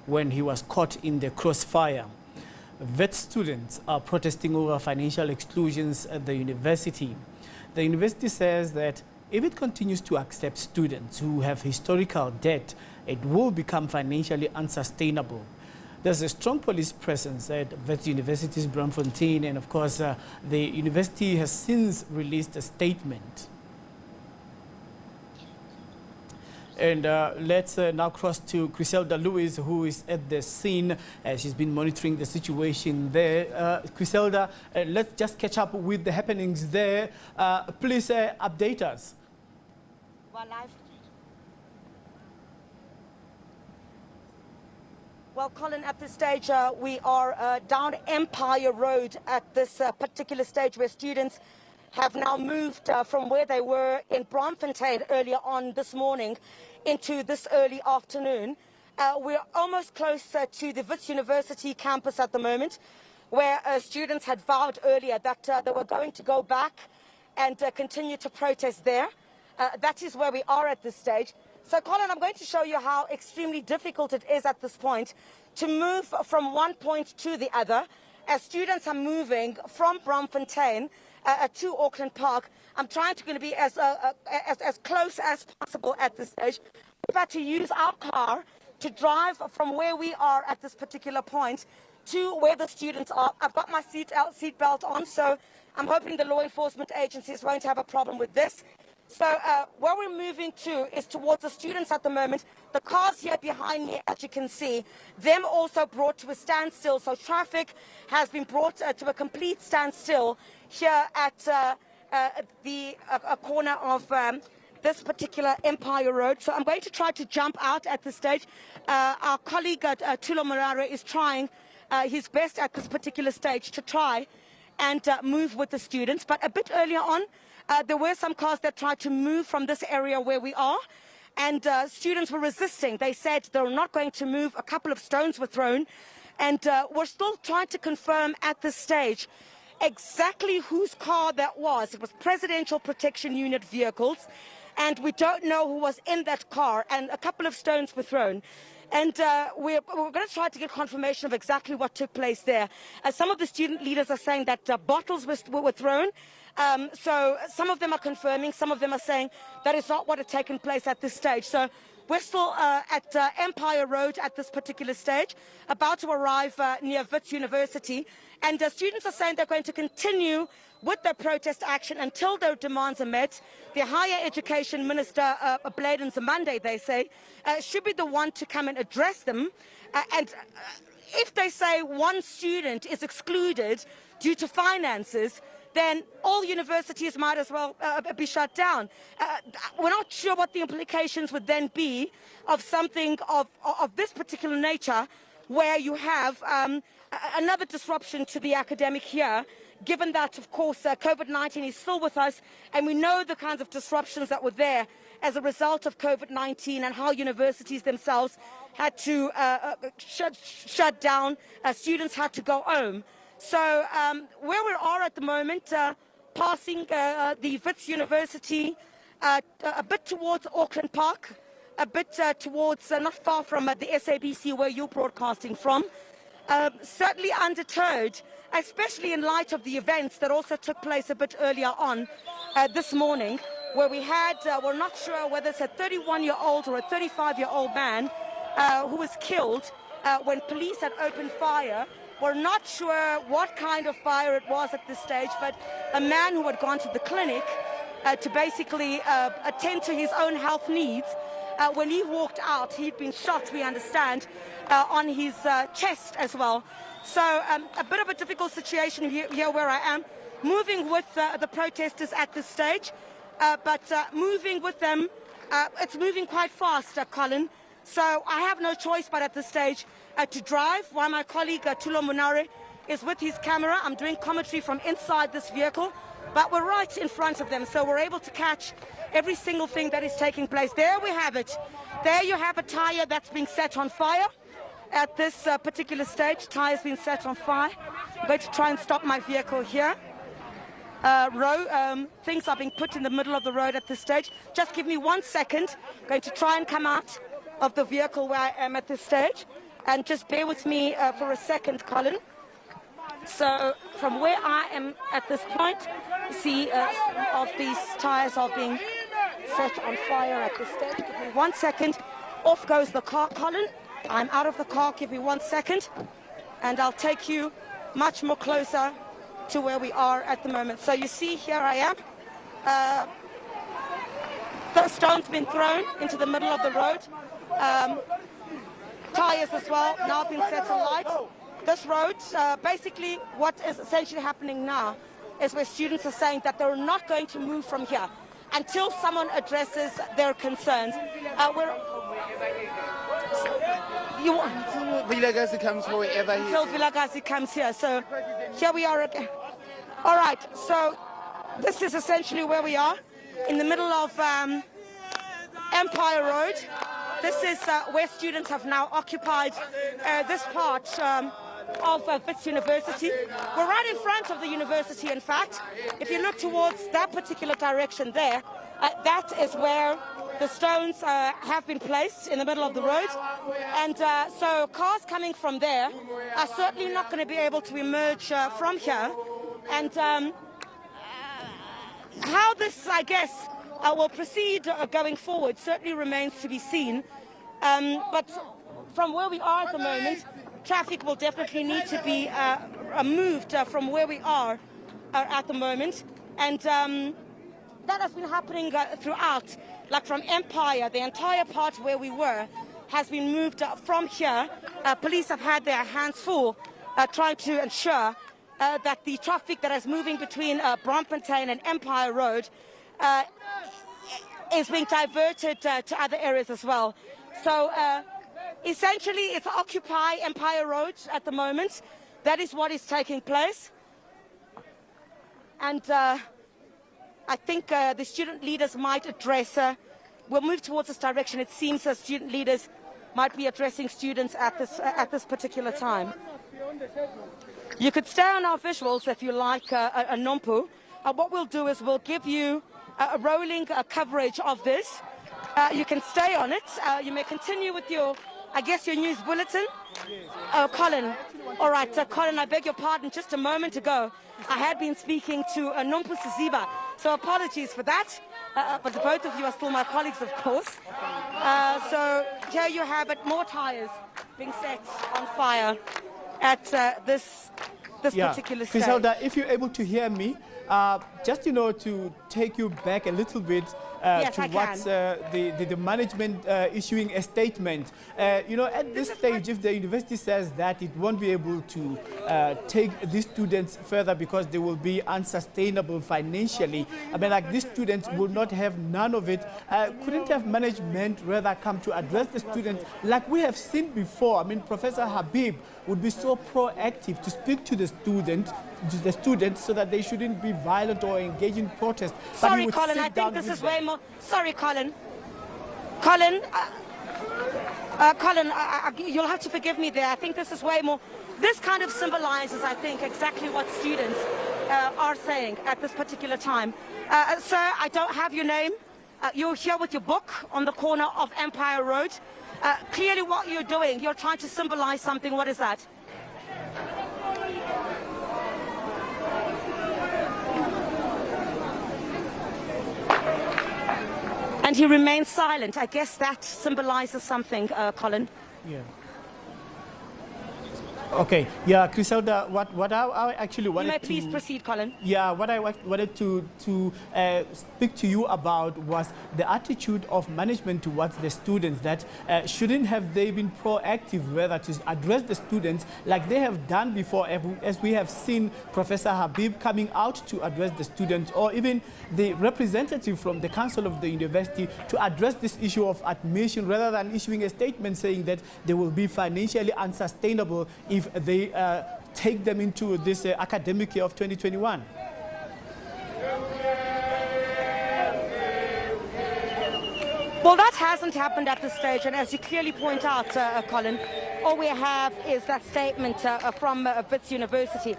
when he was caught in the crossfire. Vet students are protesting over financial exclusions at the university. The university says that if it continues to accept students who have historical debt, it will become financially unsustainable. There's a strong police presence at Wits University's Braamfontein, and of course, the university has since released a statement. And let's now cross to Griselda Lewis, who is at the scene. She's been monitoring the situation there. Griselda, let's just catch up with the happenings there. Please update us. Well, Colin, at this stage, we are down Empire Road at this particular stage where students have now moved from where they were in Braamfontein earlier on this morning into this early afternoon. We're almost close to the Wits University campus at the moment, where students had vowed earlier that they were going to go back and continue to protest there. That is where we are at this stage. So, Colin, I'm going to show you how extremely difficult it is at this point to move from one point to the other. As students are moving from Braamfontein to Auckland Park, I'm trying to be as close as possible at this stage. We've had to use our car to drive from where we are at this particular point to where the students are. I've got my seat belt on, so I'm hoping the law enforcement agencies won't have a problem with this. So where we're moving to is towards the students at the moment. The cars here behind me, as you can see, them also brought to a standstill. So traffic has been brought to a complete standstill here at the corner of this particular Empire Road. So I'm going to try to jump out at this stage. Our colleague Tulo Morare is trying his best at this particular stage to try and move with the students. But a bit earlier on, there were some cars that tried to move from this area where we are, and students were resisting. They said they were not going to move. A couple of stones were thrown, and we're still trying to confirm at this stage exactly whose car that was. It was Presidential Protection Unit vehicles, and we don't know who was in that car, and a couple of stones were thrown. And we're going to try to get confirmation of exactly what took place there. Some of the student leaders are saying that bottles were thrown. So some of them are confirming, some of them are saying that is not what had taken place at this stage. So we're still at Empire Road at this particular stage, about to arrive near Wits University. And students are saying they're going to continue with their protest action until their demands are met. The Higher Education Minister, Bladen Zamande, they say, should be the one to come and address them. And if they say one student is excluded due to finances, then all universities might as well be shut down. We're not sure what the implications would then be of something of this particular nature, where you have another disruption to the academic year, given that, of course, COVID-19 is still with us, and we know the kinds of disruptions that were there as a result of COVID-19 and how universities themselves had to shut down, students had to go home. So where we are at the moment, passing the Wits University, a bit towards Auckland Park, a bit towards, not far from the SABC where you're broadcasting from, certainly undeterred, especially in light of the events that also took place a bit earlier on this morning, where we had, we're not sure whether it's a 31-year-old or a 35-year-old man who was killed when police had opened fire. We're not sure what kind of fire it was at this stage, but a man who had gone to the clinic to basically attend to his own health needs. When he walked out, he'd been shot, we understand, on his chest as well. So a bit of a difficult situation here where I am, moving with the protesters at this stage, but moving with them, it's moving quite fast, Colin. So I have no choice but at this stage to drive, while my colleague Tulo Munare is with his camera. I'm doing commentary from inside this vehicle, but we're right in front of them, so we're able to catch every single thing that is taking place. There we have it. There you have a tyre that's being set on fire. At this particular stage, tyre's been set on fire. I'm going to try and stop my vehicle here. Things are being put in the middle of the road at this stage. Just give me 1 second. I'm going to try and come out of the vehicle where I am at this stage. And just bear with me for a second, Colin. So from where I am at this point, you see of these tires are being set on fire at this stage. Give me 1 second. Off goes the car, Colin. I'm out of the car. Give me 1 second. And I'll take you much more closer to where we are at the moment. So you see, here I am. The stone's been thrown into the middle of the road. Tires as well, now being set alight. This road, basically what is essentially happening now is where students are saying that they're not going to move from here until someone addresses their concerns. Vilakazi comes wherever he Until Vilakazi comes here. So here we are again. All right, so this is essentially where we are, in the middle of Empire Road. This is where students have now occupied this part of Wits University. We're right in front of the university, in fact. If you look towards that particular direction there, that is where the stones have been placed in the middle of the road. And so cars coming from there are certainly not going to be able to emerge from here. And how this, I guess, will proceed going forward certainly remains to be seen. But from where we are at the moment, traffic will definitely need to be moved from where we are at the moment. And that has been happening throughout, like from Empire, the entire part where we were has been moved from here. Police have had their hands full trying to ensure that the traffic that is moving between Braamfontein and Empire Road is being diverted to other areas as well. So essentially it's Occupy Empire Road at the moment. That is what is taking place. And I think the student leaders might address, we'll move towards this direction. It seems that student leaders might be addressing students at this particular time. You could stay on our visuals if you like, a Nompu. What we'll do is we'll give you a rolling coverage of this. You can stay on it. You may continue with your, I guess, your news bulletin. Oh, Colin. All right, Colin, I beg your pardon. Just a moment ago, I had been speaking to Nompu Siziba, so apologies for that. But both of you are still my colleagues, of course. So here you have it, more tires being set on fire at this particular stage. Griselda, if you're able to hear me, just, to take you back a little bit yes, to what's the management issuing a statement. At this stage, if the university says that it won't be able to take these students further because they will be unsustainable financially, I mean, like, these students will not have none of it. Couldn't have management rather come to address the students like we have seen before? I mean, Professor Habib would be so proactive to speak to the students so that they shouldn't be violent or engage in protest. Sorry, Colin, I think this is way more... Sorry, Colin. Colin, you'll have to forgive me there. I think this is way more... This kind of symbolizes, I think, exactly what students are saying at this particular time. Sir, I don't have your name. You're here with your book on the corner of Empire Road. Clearly what you're doing, you're trying to symbolize something. What is that? And he remains silent. I guess that symbolizes something, Colin. Yeah. Okay. Yeah, Griselda, what I actually wanted you may please proceed, Colin. Yeah, what I wanted to speak to you about was the attitude of management towards the students, that shouldn't have they been proactive rather to address the students like they have done before, as we have seen Professor Habib coming out to address the students, or even the representative from the council of the university to address this issue of admission, rather than issuing a statement saying that they will be financially unsustainable if they take them into this academic year of 2021. Well, that hasn't happened at this stage, and as you clearly point out, Colin, all we have is that statement from Wits University.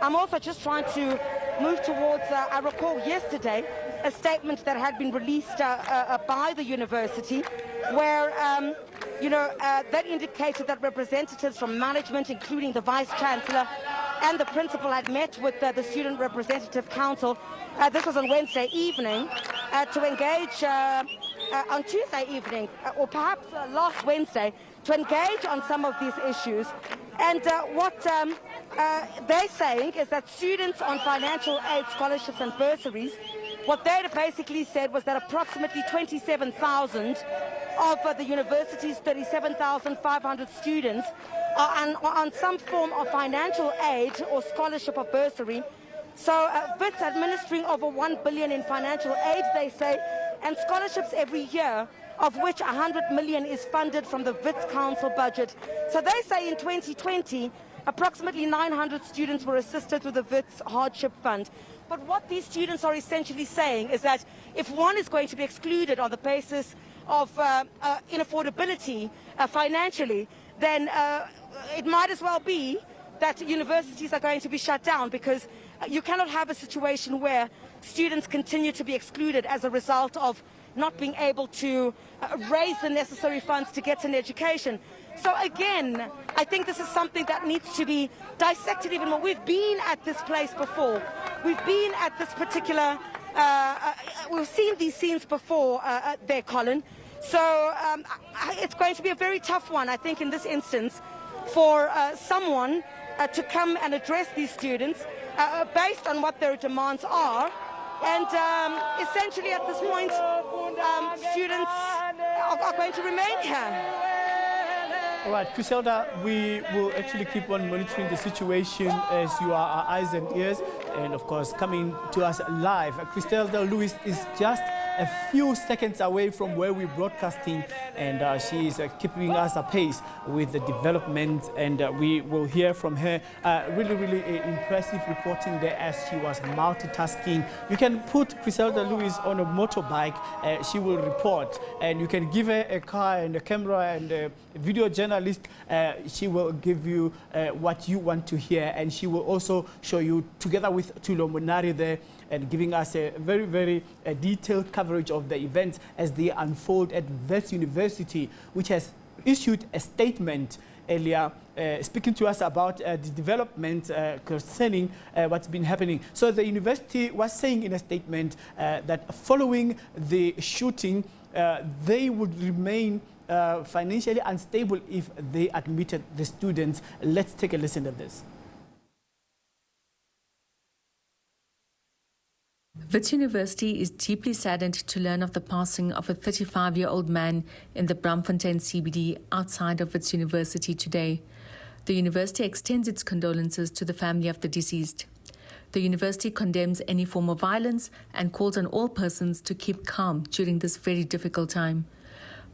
I'm also just trying to move towards, I recall yesterday, a statement that had been released by the university, where that indicated that representatives from management, including the Vice-Chancellor and the Principal, had met with the Student Representative Council. This was on Wednesday evening to engage on Tuesday evening, or perhaps last Wednesday, to engage on some of these issues. And what they're saying is that students on financial aid, scholarships and bursaries, what they basically said was that approximately 27,000 of the university's 37,500 students are on some form of financial aid or scholarship or bursary. So Wits administering over 1 billion in financial aid, they say, and scholarships every year, of which 100 million is funded from the Wits Council budget. So they say in 2020, approximately 900 students were assisted with the Wits Hardship Fund. But what these students are essentially saying is that if one is going to be excluded on the basis of inaffordability financially, then it might as well be that universities are going to be shut down, because you cannot have a situation where students continue to be excluded as a result of not being able to raise the necessary funds to get an education. So again, I think this is something that needs to be dissected even more. We've been at this place before. We've been at this particular, we've seen these scenes before there, Colin. So it's going to be a very tough one, I think, in this instance, for someone to come and address these students based on what their demands are. And essentially at this point, students are going to remain here. All right, Griselda, we will actually keep on monitoring the situation as you are our eyes and ears, and of course coming to us live. Griselda Lewis is just a few seconds away from where we're broadcasting, and she is keeping us apace with the development, and we will hear from her. Really impressive reporting there as she was multitasking. You can put Griselda Lewis on a motorbike, she will report, and you can give her a car and a camera and a video journalist. She will give you what you want to hear, and she will also show you, together with Tulo Monari there, and giving us a very detailed coverage of the events as they unfold at Wits University, which has issued a statement earlier speaking to us about the development concerning what's been happening. So the university was saying in a statement that following the shooting, they would remain financially unstable if they admitted the students. Let's take a listen to this. Wits University is deeply saddened to learn of the passing of a 35-year-old man in the Braamfontein CBD outside of Wits University today. The university extends its condolences to the family of the deceased. The university condemns any form of violence and calls on all persons to keep calm during this very difficult time.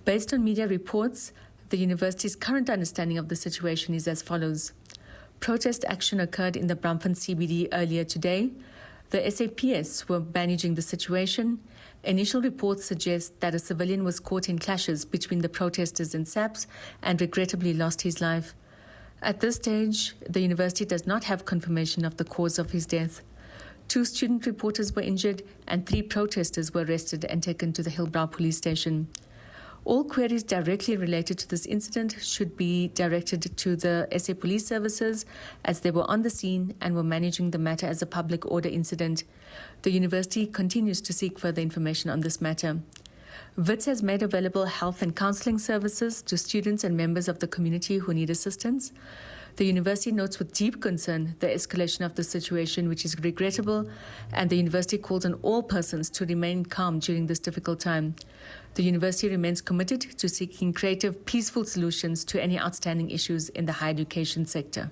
Based on media reports, the university's current understanding of the situation is as follows. Protest action occurred in the Braamfontein CBD earlier today. The SAPS were managing the situation. Initial reports suggest that a civilian was caught in clashes between the protesters and SAPS and regrettably lost his life. At this stage, the university does not have confirmation of the cause of his death. 2 student reporters were injured and 3 protesters were arrested and taken to the Hillbrow police station. All queries directly related to this incident should be directed to the SA Police Services, as they were on the scene and were managing the matter as a public order incident. The university continues to seek further information on this matter. Wits has made available health and counselling services to students and members of the community who need assistance. The university notes with deep concern the escalation of the situation, which is regrettable, and the university calls on all persons to remain calm during this difficult time. The university remains committed to seeking creative, peaceful solutions to any outstanding issues in the higher education sector.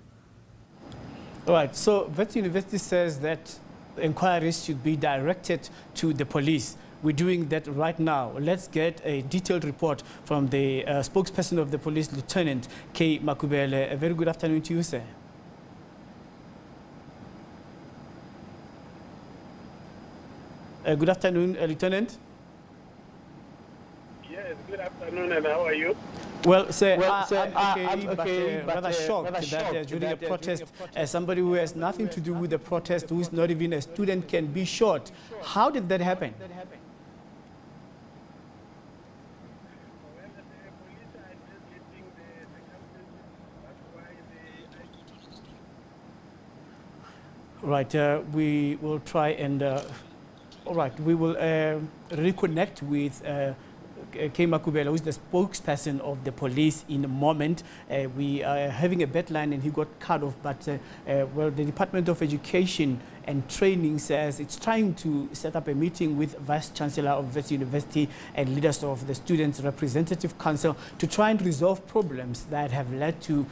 All right, so Wits University says that inquiries should be directed to the police. We're doing that right now. Let's get a detailed report from the spokesperson of the police, Lieutenant K. Makubele. A very good afternoon to you, sir. Good afternoon, Lieutenant. Yes, good afternoon, and how are you? Well, sir, I'm okay, but rather shocked that during a protest, somebody who has nothing to do with the protest, who is not even a student, can be shot. How did that happen? Right, we will try and, all right, we will reconnect with K. Makubela, who is the spokesperson of the police in a moment. We are having a bad line and he got cut off, but well, the Department of Education and Training says it's trying to set up a meeting with Vice Chancellor of Wits University and leaders of the Students' Representative Council to try and resolve problems that have led to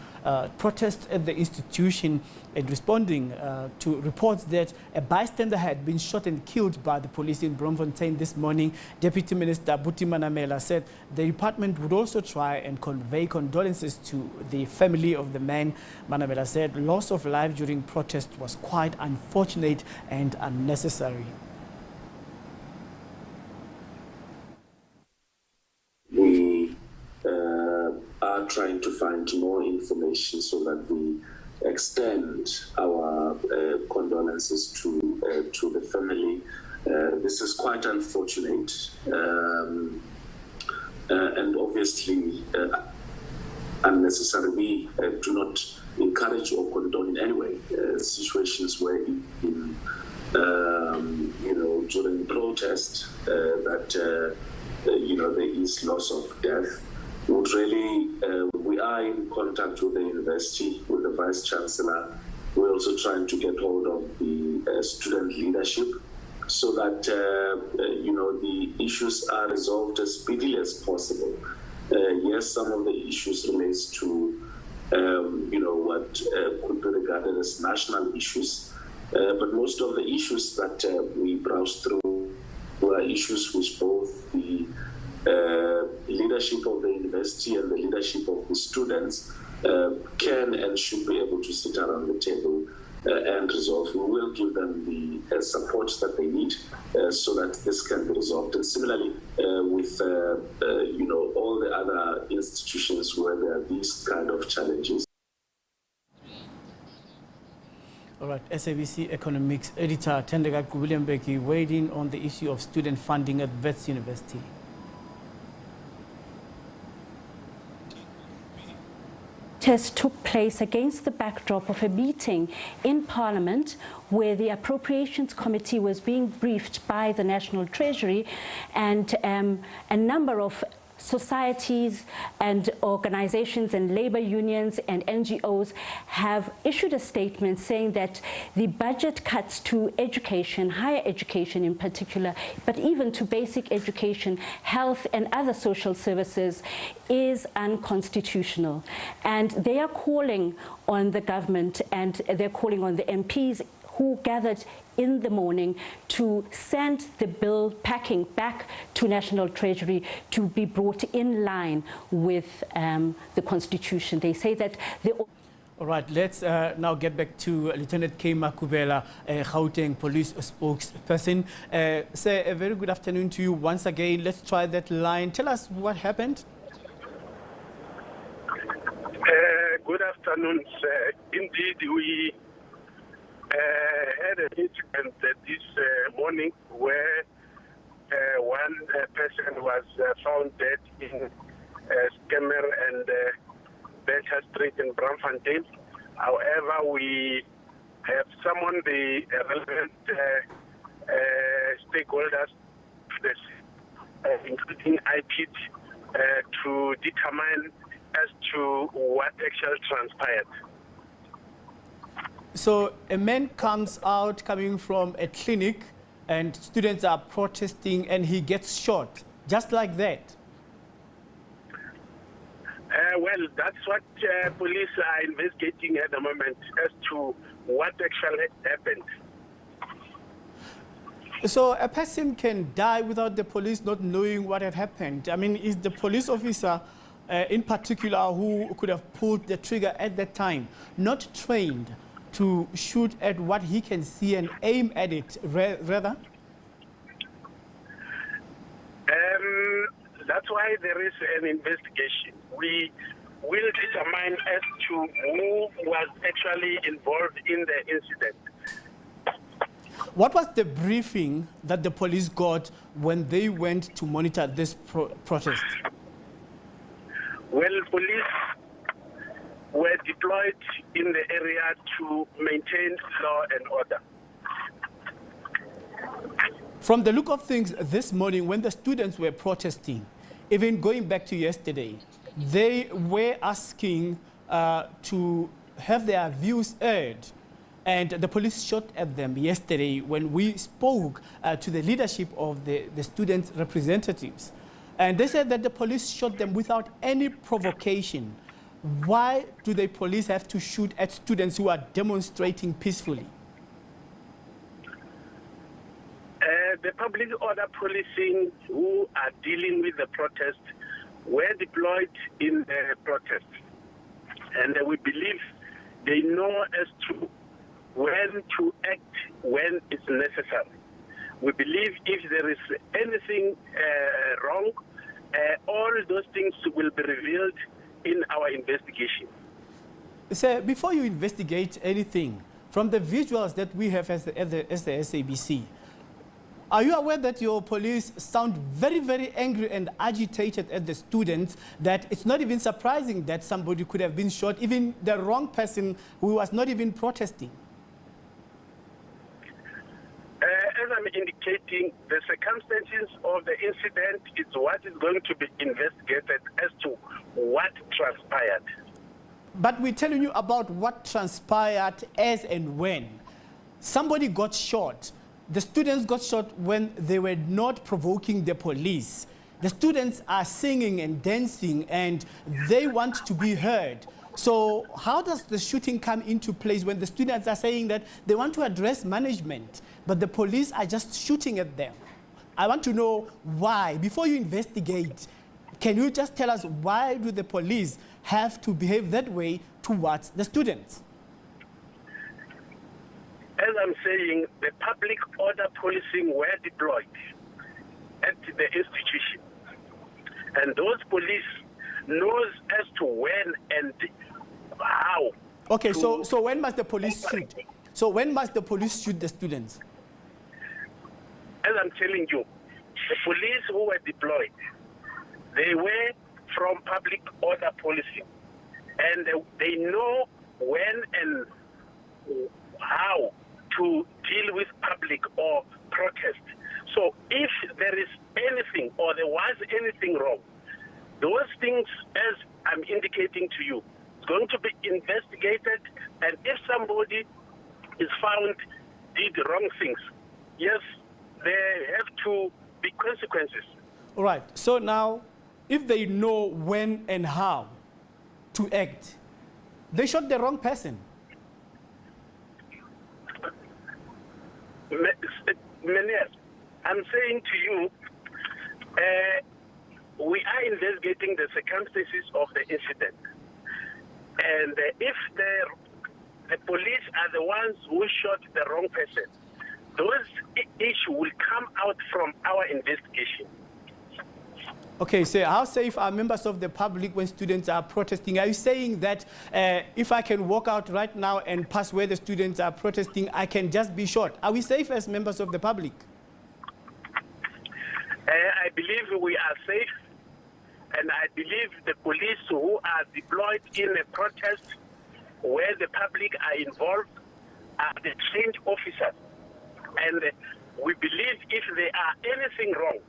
protests at the institution, and responding to reports that a bystander had been shot and killed by the police in Braamfontein this morning. Deputy Minister Buti Manamela said the department would also try and convey condolences to the family of the man. Manamela said loss of life during protest was quite unfortunate and unnecessary. We are trying to find more information so that we extend our condolences to the family. This is quite unfortunate and obviously unnecessary. We do not encourage or condone in any way situations where during protest that there is loss of death. We are in contact with the university, with the Vice Chancellor. We're also trying to get hold of the student leadership so that the issues are resolved as speedily as possible. Yes, some of the issues relates to what could be regarded as national issues, but most of the issues that we browse through were issues which both the leadership of the university and the leadership of the students can and should be able to sit around the table and resolve. We will give them the support that they need so that this can be resolved. And similarly, with all the other institutions where there are these kind of challenges. All right, SABC economics editor Tendega Williambeki weighed in on the issue of student funding at Wits University. Test took place against the backdrop of a meeting in Parliament where the Appropriations Committee was being briefed by the National Treasury, and a number of societies and organizations and labor unions and NGOs have issued a statement saying that the budget cuts to education, higher education in particular, but even to basic education, health and other social services is unconstitutional. And they are calling on the government and they're calling on the MPs who gathered in the morning to send the bill packing back to National Treasury to be brought in line with the Constitution. They say that the... All right, let's now get back to Lieutenant K. Makubela, Gauteng Police spokesperson. Sir, a very good afternoon to you once again. Let's try that line. Tell us what happened. Good afternoon, sir. Indeed, we had an incident this morning where one person was found dead in Skemmer and Becher Street in Braamfontein. However, we have summoned the relevant stakeholders, including IPT, to determine as to what actually transpired. So a man comes out coming from a clinic and students are protesting and he gets shot, just like that? Well, that's what police are investigating at the moment as to what actually happened. So a person can die without the police not knowing what had happened. I mean, is the police officer in particular who could have pulled the trigger at that time not trained to shoot at what he can see and aim at it rather? That's why there is an investigation. We will determine as to who was actually involved in the incident. What was the briefing that the police got when they went to monitor this protest? Well, police were deployed in the area to maintain law and order. From the look of things this morning, when the students were protesting, even going back to yesterday, they were asking to have their views heard. And the police shot at them yesterday when we spoke to the leadership of the student representatives. And they said that the police shot them without any provocation. Why do the police have to shoot at students who are demonstrating peacefully? The public order policing who are dealing with the protest were deployed in the protest. And we believe they know as to when to act when it's necessary. We believe if there is anything wrong, all those things will be revealed in our investigation. Sir, before you investigate anything, from the visuals that we have as the SABC, are you aware that your police sound very, very angry and agitated at the students, that it's not even surprising that somebody could have been shot, even the wrong person who was not even protesting? As I'm indicating, the circumstances of the incident is what is going to be investigated as to what transpired. But we're telling you about what transpired as and when. Somebody got shot. The students got shot when they were not provoking the police. The students are singing and dancing and they want to be heard. So how does the shooting come into place when the students are saying that they want to address management, but the police are just shooting at them? I want to know why. Before you investigate, can you just tell us why do the police have to behave that way towards the students? As I'm saying, the public order policing were deployed at the institution. And those police knows as to when and how. Okay, so when must the police shoot? So when must the police shoot the students? As I'm telling you, the police who were deployed, they were from public order policing. And they know when and how to deal with public or protest. So if there is anything or there was anything wrong, those things, as I'm indicating to you, is going to be investigated, and if somebody is found did wrong things, yes, there have to be consequences. All right, so now, if they know when and how to act, they shot the wrong person. Meneer, I'm saying to you, we are investigating the circumstances of the incident. And if the police are the ones who shot the wrong person, those issues will come out from our investigation. Okay, so how safe are members of the public when students are protesting? Are you saying that if I can walk out right now and pass where the students are protesting, I can just be shot? Are we safe as members of the public? I believe we are safe, and I believe the police who are deployed in a protest where the public are involved are the trained officers. And we believe if there are anything wrong,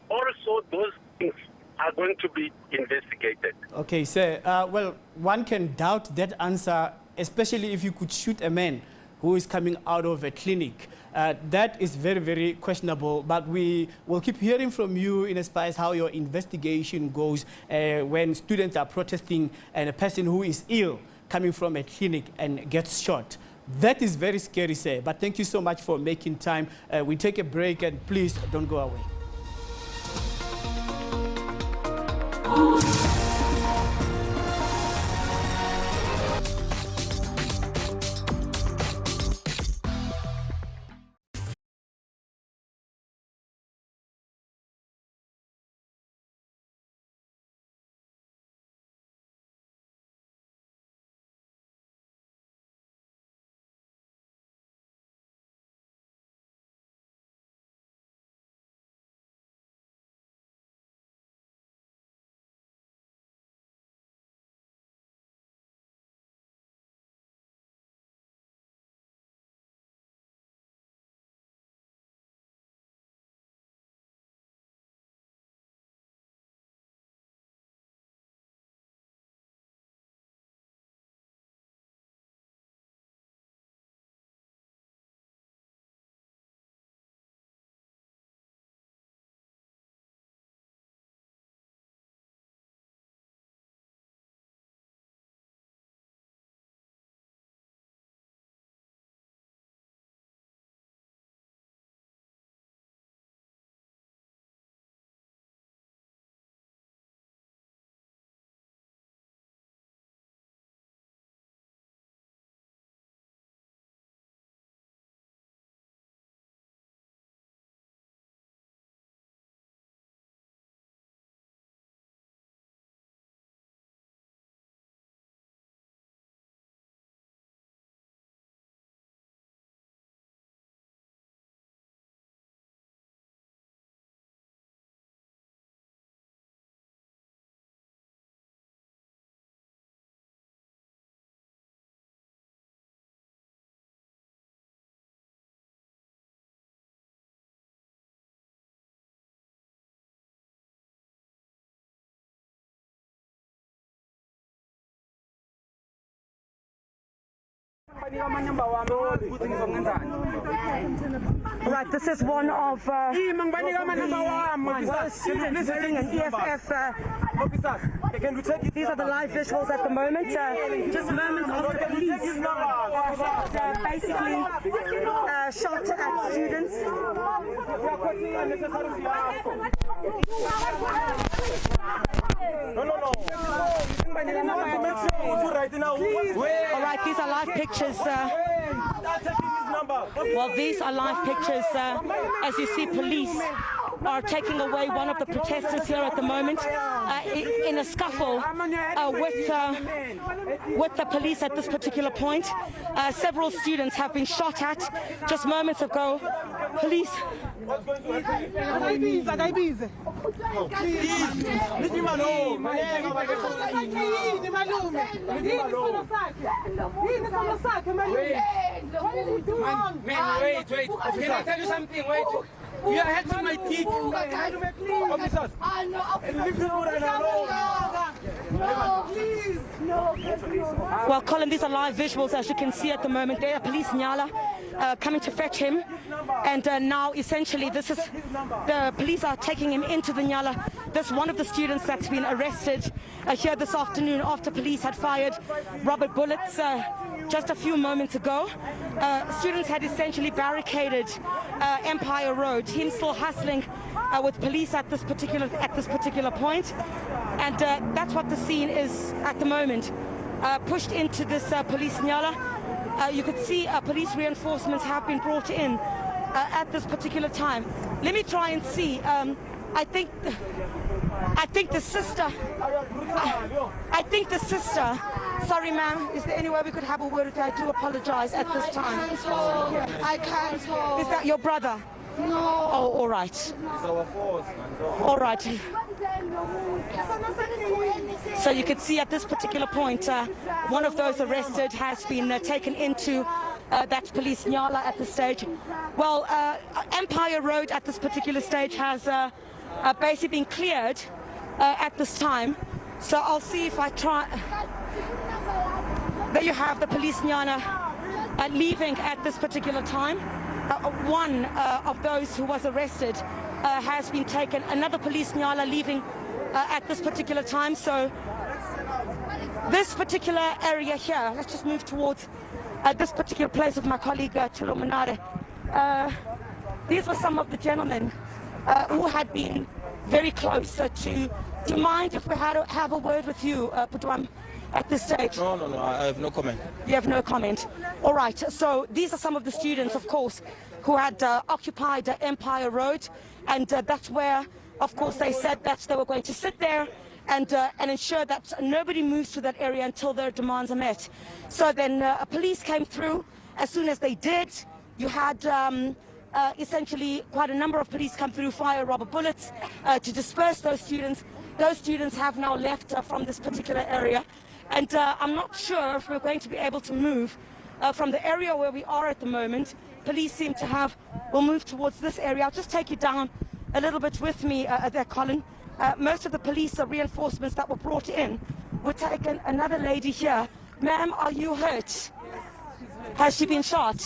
also those things are going to be investigated. Okay, sir. Well, one can doubt that answer, especially if you could shoot a man who is coming out of a clinic. That is very, very questionable, but we will keep hearing from you in as far as how your investigation goes when students are protesting and a person who is ill coming from a clinic and gets shot. That is very scary, sir, but thank you so much for making time. We take a break, and please don't go away. Right, this is one of the students doing an EFF. These are the live visuals at the moment. Just moments after the police basically shot at students. All right, these are live pictures. Well, these are live pictures. As you see, police are taking away one of the protesters here at the moment in a scuffle with the police at this particular point. Several students have been shot at just moments ago. Police. Wait. Can I tell you something? Wait. You are hurting my teeth. Officers. Well, Colin, these are live visuals, as you can see at the moment. There are police Nyala coming to fetch him. And now, essentially, this is the police are taking him into the Nyala. This one of the students that's been arrested here this afternoon after police had fired rubber bullets just a few moments ago. Students had essentially barricaded Empire Road, him still hustling with police at this particular point. And that's what the scene is at the moment. Pushed into this police Nyala. You could see police reinforcements have been brought in at this particular time. Let me try and see. I think the sister. Sorry, ma'am. Is there any way we could have a word with you? I do apologize at this time. I can't hold. Is that your brother? No. Oh, all right. All right. So you can see at this particular point, one of those arrested has been taken into that police Nyala at this stage. Well, Empire Road at this particular stage has basically been cleared at this time. So I'll see if I try. There you have the police Nyala leaving at this particular time. One of those who was arrested has been taken. Another police Nyala leaving at this particular time. So this particular area here, let's just move towards this particular place with my colleague Tulo Munare. These were some of the gentlemen who had been very close to. Do you mind if we had have a word with you, Putwam, at this stage? No, I have no comment. You have no comment. All right, so these are some of the students, of course, who had occupied Empire Road, and that's where, of course, they said that they were going to sit there and ensure that nobody moves to that area until their demands are met. So then police came through. As soon as they did, you had essentially quite a number of police come through, fire rubber bullets to disperse those students. Those students have now left from this particular area. And I'm not sure if we're going to be able to move from the area where we are at the moment. Police seem to have, we'll move towards this area. I'll just take you down a little bit with me there, Colin. Most of the police reinforcements that were brought in were taken. Another lady here. Ma'am, are you hurt? Has she been shot?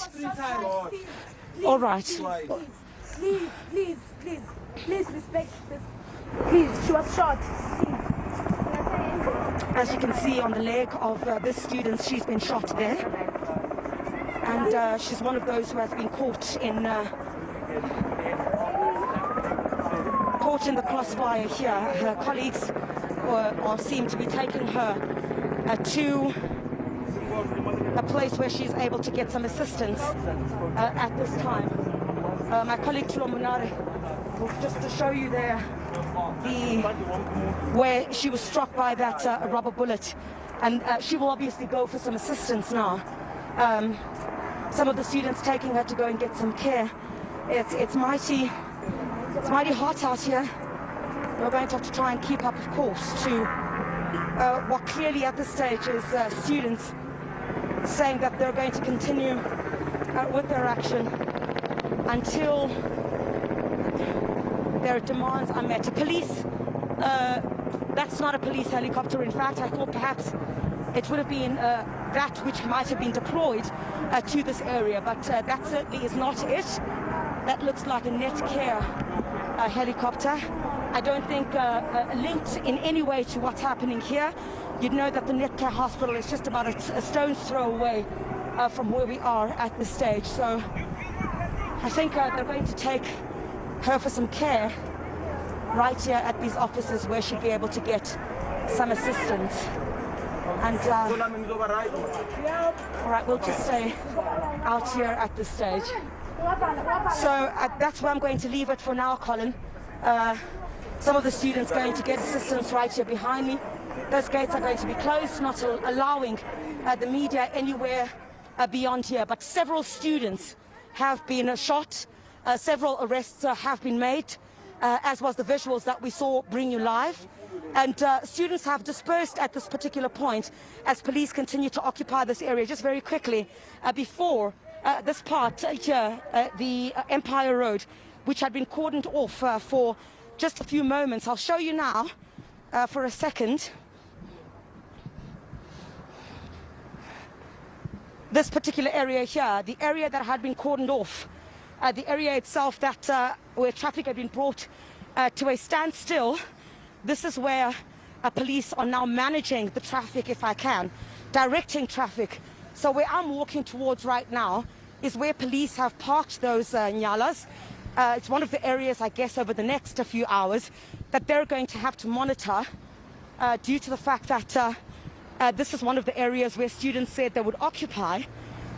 All right. Please respect this. Please, she was shot. As you can see on the leg of this student, she's been shot there. And she's one of those who has been caught in the crossfire here. Her colleagues seem to be taking her to a place where she's able to get some assistance at this time. My colleague Tulo Munare, just to show you there where she was struck by that rubber bullet, and she will obviously go for some assistance now. Some of the students taking her to go and get some care. It's mighty hot out here. We're going to have to try and keep up, of course, to what clearly at this stage is students saying that they're going to continue with their action until their demands are met. Police, that's not a police helicopter. In fact, I thought perhaps it would have been that which might have been deployed to this area, but that certainly is not it. That looks like a Netcare helicopter. I don't think linked in any way to what's happening here. You'd know that the Netcare hospital is just about a stone's throw away from where we are at this stage. So I think they're going to take her for some care right here at these offices where she'll be able to get some assistance. And all right, we'll just stay out here at this stage. So that's where I'm going to leave it for now, Colin. Some of the students going to get assistance right here behind me. Those gates are going to be closed, not allowing the media anywhere beyond here. But several students have been shot. Several arrests have been made, as was the visuals that we saw bring you live. And students have dispersed at this particular point as police continue to occupy this area. Just very quickly, before this part here, the Empire Road, which had been cordoned off for just a few moments. I'll show you now for a second. This particular area here, the area that had been cordoned off, the area itself that where traffic had been brought to a standstill. This is where police are now managing the traffic, if I can, directing traffic. So where I'm walking towards right now is where police have parked those nyalas. It's one of the areas, I guess, over the next few hours that they're going to have to monitor due to the fact that this is one of the areas where students said they would occupy.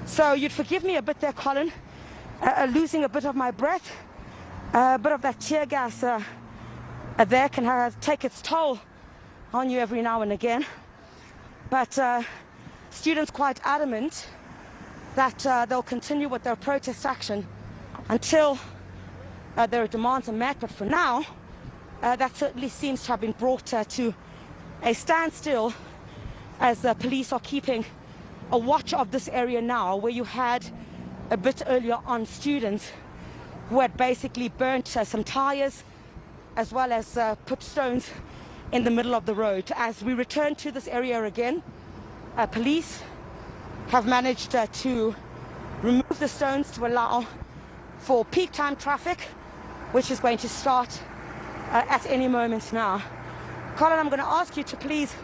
So you'd forgive me a bit there, Colin, losing a bit of my breath. A bit of that tear gas there can take its toll on you every now and again. But students quite adamant that they'll continue with their protest action until their demands are met. But for now, that certainly seems to have been brought to a standstill as the police are keeping a watch of this area now, where you had a bit earlier on students who had basically burnt some tires as well as put stones in the middle of the road. As we return to this area again, police have managed to remove the stones to allow for peak time traffic, which is going to start at any moment now. Colin, I'm going to ask you to please,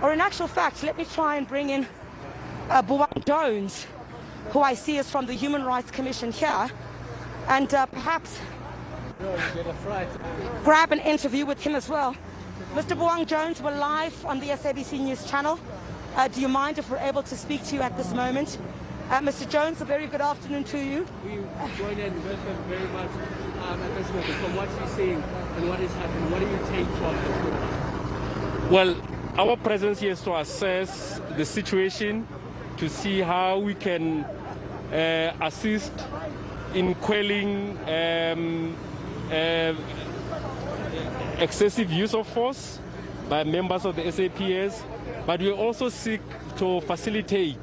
or in actual fact, let me try and bring in Buwang Jones, who I see is from the Human Rights Commission here, and perhaps grab an interview with him as well. Mr. Buwang Jones, we're live on the SABC News channel. Do you mind if we're able to speak to you at this moment? Mr. Jones, a very good afternoon to you. We join in very much at this moment from what you're seeing and what is happening. What do you take from it? Well, our presence here is to assess the situation, to see how we can assist in quelling excessive use of force by members of the SAPS, but we also seek to facilitate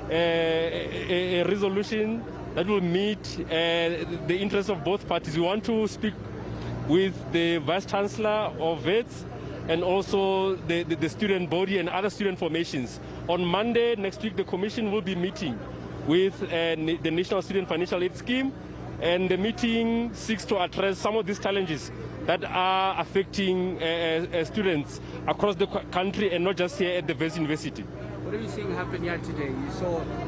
a resolution that will meet the interests of both parties. We want to speak with the Vice Chancellor of Wits and also the student body and other student formations. On Monday next week, the Commission will be meeting with the National Student Financial Aid Scheme, and the meeting seeks to address some of these challenges that are affecting students across the country and not just here at the Wits University. What are you seeing happen here today?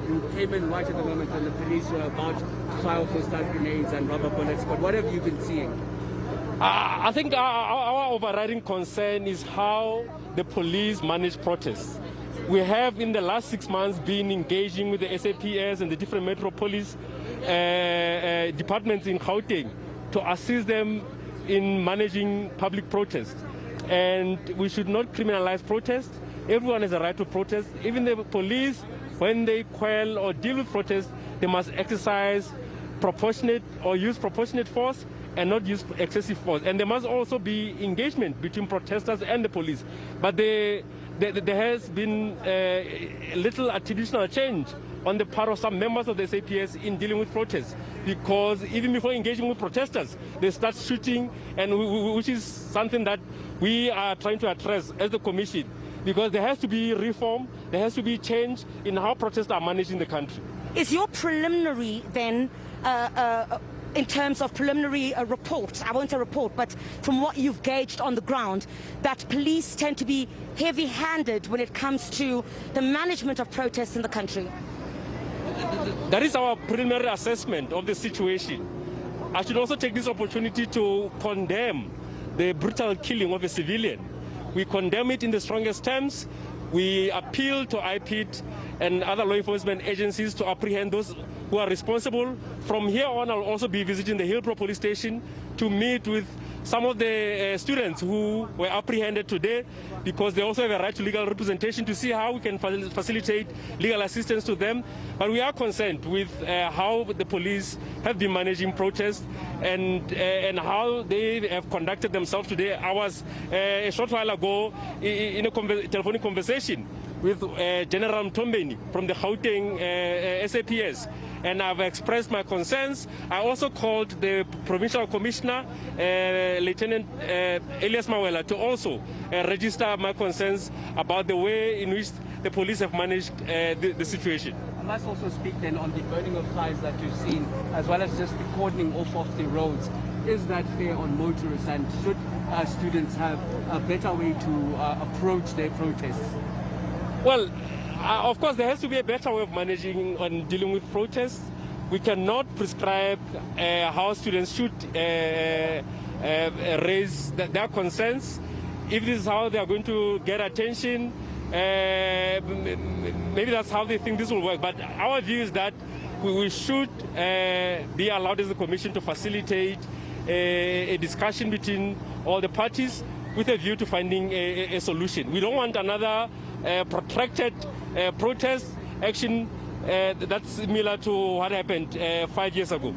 You came in right at the moment when the police were about to fire off stun grenades and rubber bullets, but what have you been seeing? I think our overriding concern is how the police manage protests. We have in the last 6 months been engaging with the SAPS and the different metropolis departments in Gauteng to assist them in managing public protests. And we should not criminalize protest. Everyone has a right to protest. Even the police, when they quell or deal with protests, they must exercise proportionate or use proportionate force and not use excessive force. And there must also be engagement between protesters and the police. But there has been a little additional change on the part of some members of the SAPS in dealing with protests, because even before engaging with protesters, they start shooting, and which is something that we are trying to address as the Commission. because there has to be reform, there has to be change in how protests are managed in the country. Is your preliminary then, in terms of preliminary report, I won't say report, but from what you've gauged on the ground, that police tend to be heavy-handed when it comes to the management of protests in the country? That is our preliminary assessment of the situation. I should also take this opportunity to condemn the brutal killing of a civilian. We condemn it in the strongest terms. We appeal to IPIT and other law enforcement agencies to apprehend those who are responsible. From here on, I'll also be visiting the Hillbrow police station to meet with some of the students who were apprehended today, because they also have a right to legal representation, to see how we can facilitate legal assistance to them. But we are concerned with how the police have been managing protests and how they have conducted themselves today. I was a short while ago in a telephonic conversation with General Mtombeni from the Gauteng SAPS, and I've expressed my concerns. I also called the Provincial Commissioner, Lieutenant Elias Mawela, to also register my concerns about the way in which the police have managed the situation. I must also speak then on the burning of signs that you've seen, as well as just the cordoning off of the roads. Is that fair on motorists, and should students have a better way to approach their protests? Well, of course, there has to be a better way of managing and dealing with protests. We cannot prescribe how students should raise their concerns. If this is how they are going to get attention, maybe that's how they think this will work. But our view is that we should be allowed as a commission to facilitate a discussion between all the parties with a view to finding a solution. We don't want another protracted protest action that's similar to what happened 5 years ago.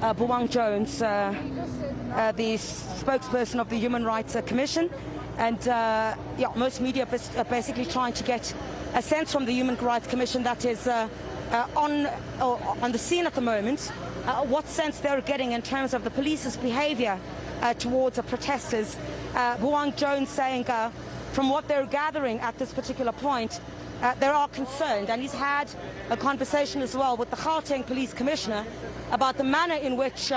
Buwang Jones, the spokesperson of the Human Rights Commission, and yeah, most media are basically trying to get a sense from the Human Rights Commission that is on the scene at the moment, what sense they're getting in terms of the police's behavior towards protesters. Buwang Jones saying from what they're gathering at this particular point, they are concerned, and he's had a conversation as well with the Gauteng Police Commissioner about the manner in which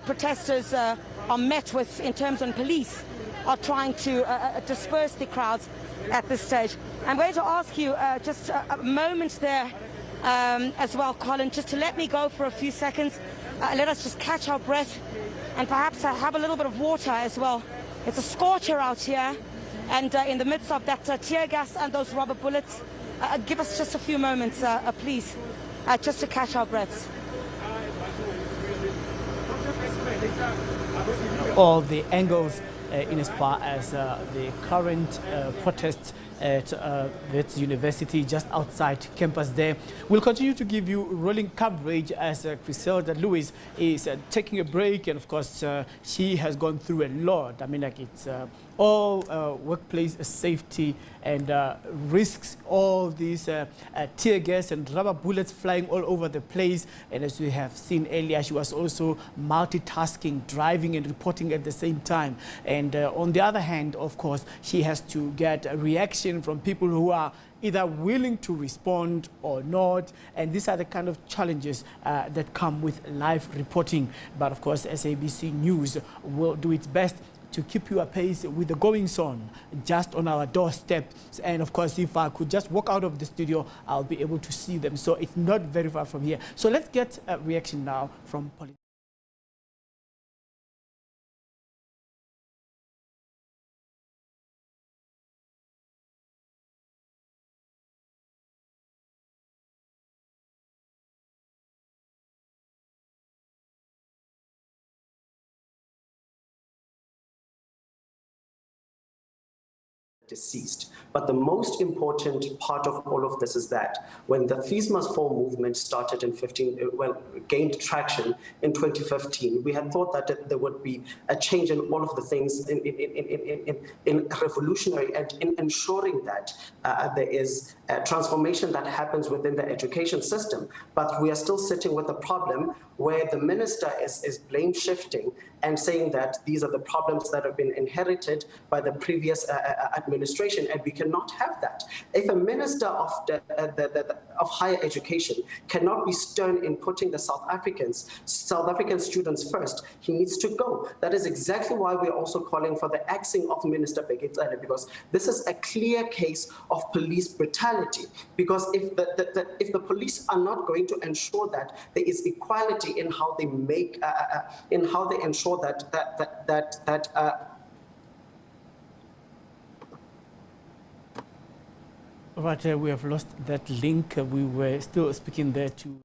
protesters are met with in terms of police are trying to disperse the crowds at this stage. I'm going to ask you just a moment there as well, Colin, just to let me go for a few seconds. Let us just catch our breath and perhaps have a little bit of water as well. It's a scorcher out here, and in the midst of that tear gas and those rubber bullets, give us just a few moments, please, just to catch our breaths. All the angles in as far as the current protests at Wits University, just outside campus there. We'll continue to give you rolling coverage as Griselda Lewis is taking a break, and of course she has gone through a lot. I mean, like, it's all workplace safety and risks, all these tear gas and rubber bullets flying all over the place. And as we have seen earlier, she was also multitasking, driving and reporting at the same time. And on the other hand, of course, she has to get a reaction from people who are either willing to respond or not, and these are the kind of challenges that come with live reporting. But of course, SABC News will do its best to keep you apace with the goings on just on our doorstep. And of course, if I could just walk out of the studio, I'll be able to see them. So it's not very far from here. So let's get a reaction now from politicians. Deceased. But the most important part of all of this is that when the Fees Must Fall movement started in gained traction in 2015, we had thought that there would be a change in all of the things in revolutionary and in ensuring that there is transformation that happens within the education system. But we are still sitting with a problem where the minister is blame shifting and saying that these are the problems that have been inherited by the previous administration, and we cannot have that. If a minister of of higher education cannot be stern in putting the South African students first, he needs to go. That is exactly why we're also calling for the axing of Minister Begetsane, because this is a clear case of police brutality. Because if the police are not going to ensure that there is equality in how they make, in how they ensure that But we have lost that link. We were still speaking there to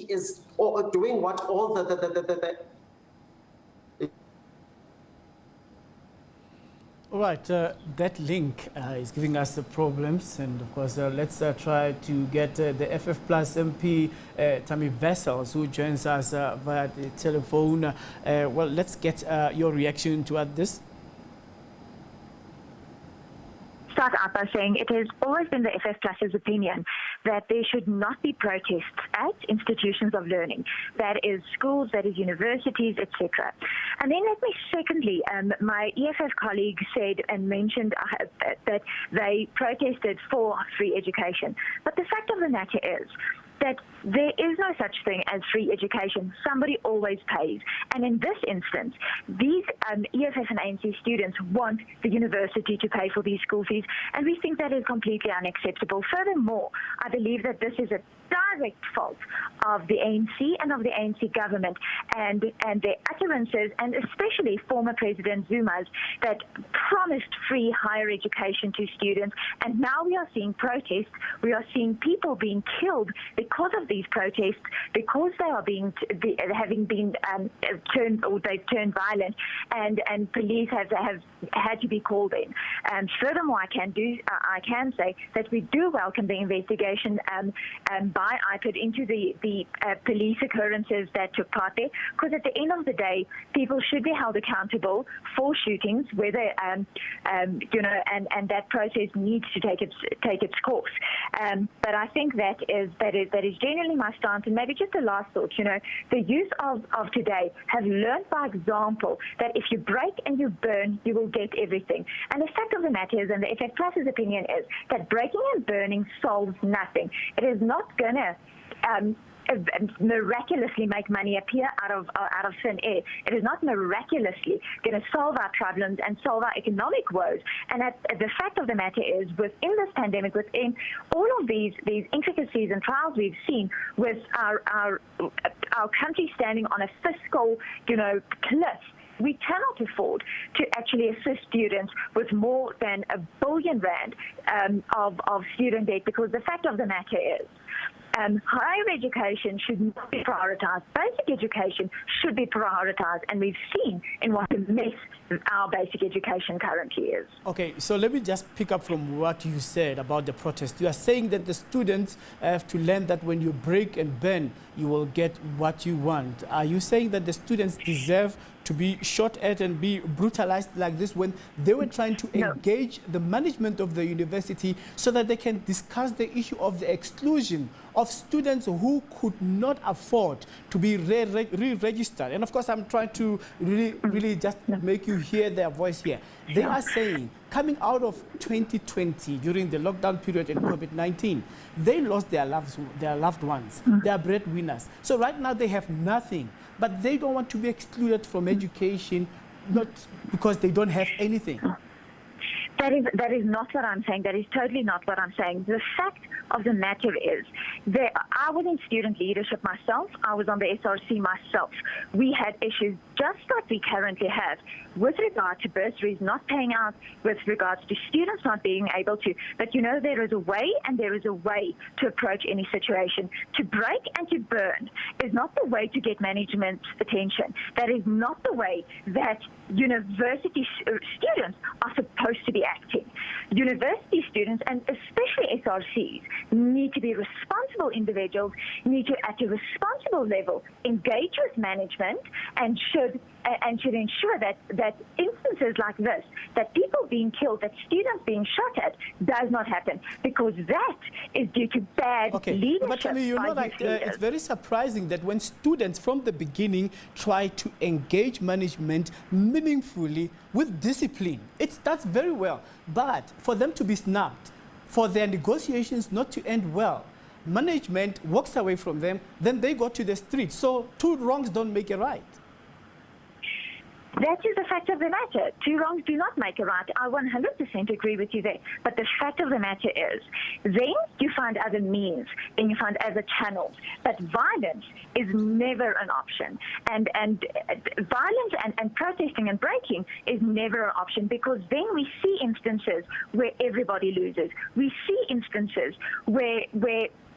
is doing what all the All right, that link is giving us the problems, and of course, let's try to get the FF Plus MP, Tammy Vessels, who joins us via the telephone. Well, let's get your reaction to this. Start out by saying it has always been the FF Plus's opinion that there should not be protests at institutions of learning. That is schools, that is universities, etc. And then let me secondly, my EFF colleague said and mentioned that they protested for free education. But the fact of the matter is that there is no such thing as free education. Somebody always pays. And in this instance, these EFF and ANC students want the university to pay for these school fees, and we think that is completely unacceptable. Furthermore, I believe that this is a direct fault of the ANC and of the ANC government and their utterances, and especially former President Zuma's, that promised free higher education to students. And now we are seeing protests. We are seeing people being killed because of these protests, because they are having been they've turned violent, and police have had to be called in. Furthermore, I can say that we do welcome the investigation by IPID into the police occurrences that took part there, because at the end of the day, people should be held accountable for shootings, whether and that process needs to take its course. But I think that is genuinely my stance. And maybe just a last thought, the youth of today have learned by example that if you break and you burn, you will get everything. And the fact of the matter is, and the FF Plus's opinion is, that breaking and burning solves nothing. It is not going to miraculously make money appear out of thin air. It is not miraculously going to solve our problems and solve our economic woes. And the fact of the matter is, within this pandemic, within all of these intricacies and trials we've seen, with our country standing on a fiscal, cliff, we cannot afford to actually assist students with more than R1 billion of student debt, because the fact of the matter is, higher education should not be prioritized. Basic education should be prioritized, and we've seen in what a mess our basic education currently is. Okay, so let me just pick up from what you said about the protest. You are saying that the students have to learn that when you break and burn, you will get what you want. Are you saying that the students deserve to be shot at and be brutalized like this when they were trying to engage the management of the university so that they can discuss the issue of the exclusion of students who could not afford to be re-registered? And of course, I'm trying to really just make you hear their voice here. They are saying, coming out of 2020 during the lockdown period and COVID-19, they lost their loved ones, their breadwinners. So right now they have nothing, but they don't want to be excluded from education, not because they don't have anything. That is not what I'm saying. That is totally not what I'm saying. The fact of the matter is that I was in student leadership myself. I was on the SRC myself. We had issues just like we currently have with regard to bursaries not paying out, with regards to students not being able to. But there is a way, and there is a way to approach any situation. To break and to burn is not the way to get management's attention. That is not the way that university students are supposed to be acting. University students, and especially SRCs, need to be responsible individuals, need to, at a responsible level, engage with management, and should ensure that instances like this, that people being killed, that students being shot at, does not happen, because that is due to bad leadership. But I mean, it's very surprising that when students from the beginning try to engage management meaningfully with discipline, that's very well. But for them to be snubbed, for their negotiations not to end well, management walks away from them, then they go to the street. So two wrongs don't make a right. That is the fact of the matter. Two wrongs do not make a right. I 100% agree with you there. But the fact of the matter is, then you find other means, and you find other channels. But violence is never an option. And violence and protesting and breaking is never an option, because then we see instances where everybody loses. We see instances where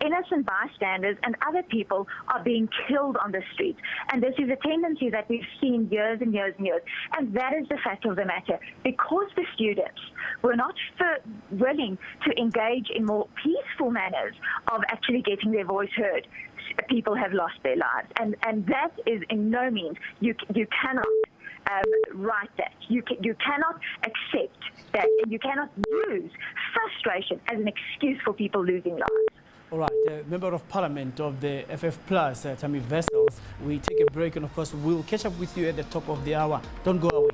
innocent bystanders and other people are being killed on the streets. And this is a tendency that we've seen years and years and years. And that is the fact of the matter. Because the students were not willing to engage in more peaceful manners of actually getting their voice heard, people have lost their lives. And that is in no means, you cannot write that. You cannot accept that, and you cannot use frustration as an excuse for people losing lives. All right, Member of Parliament of the FF Plus, Tammy Vessels, we take a break, and of course we'll catch up with you at the top of the hour. Don't go away.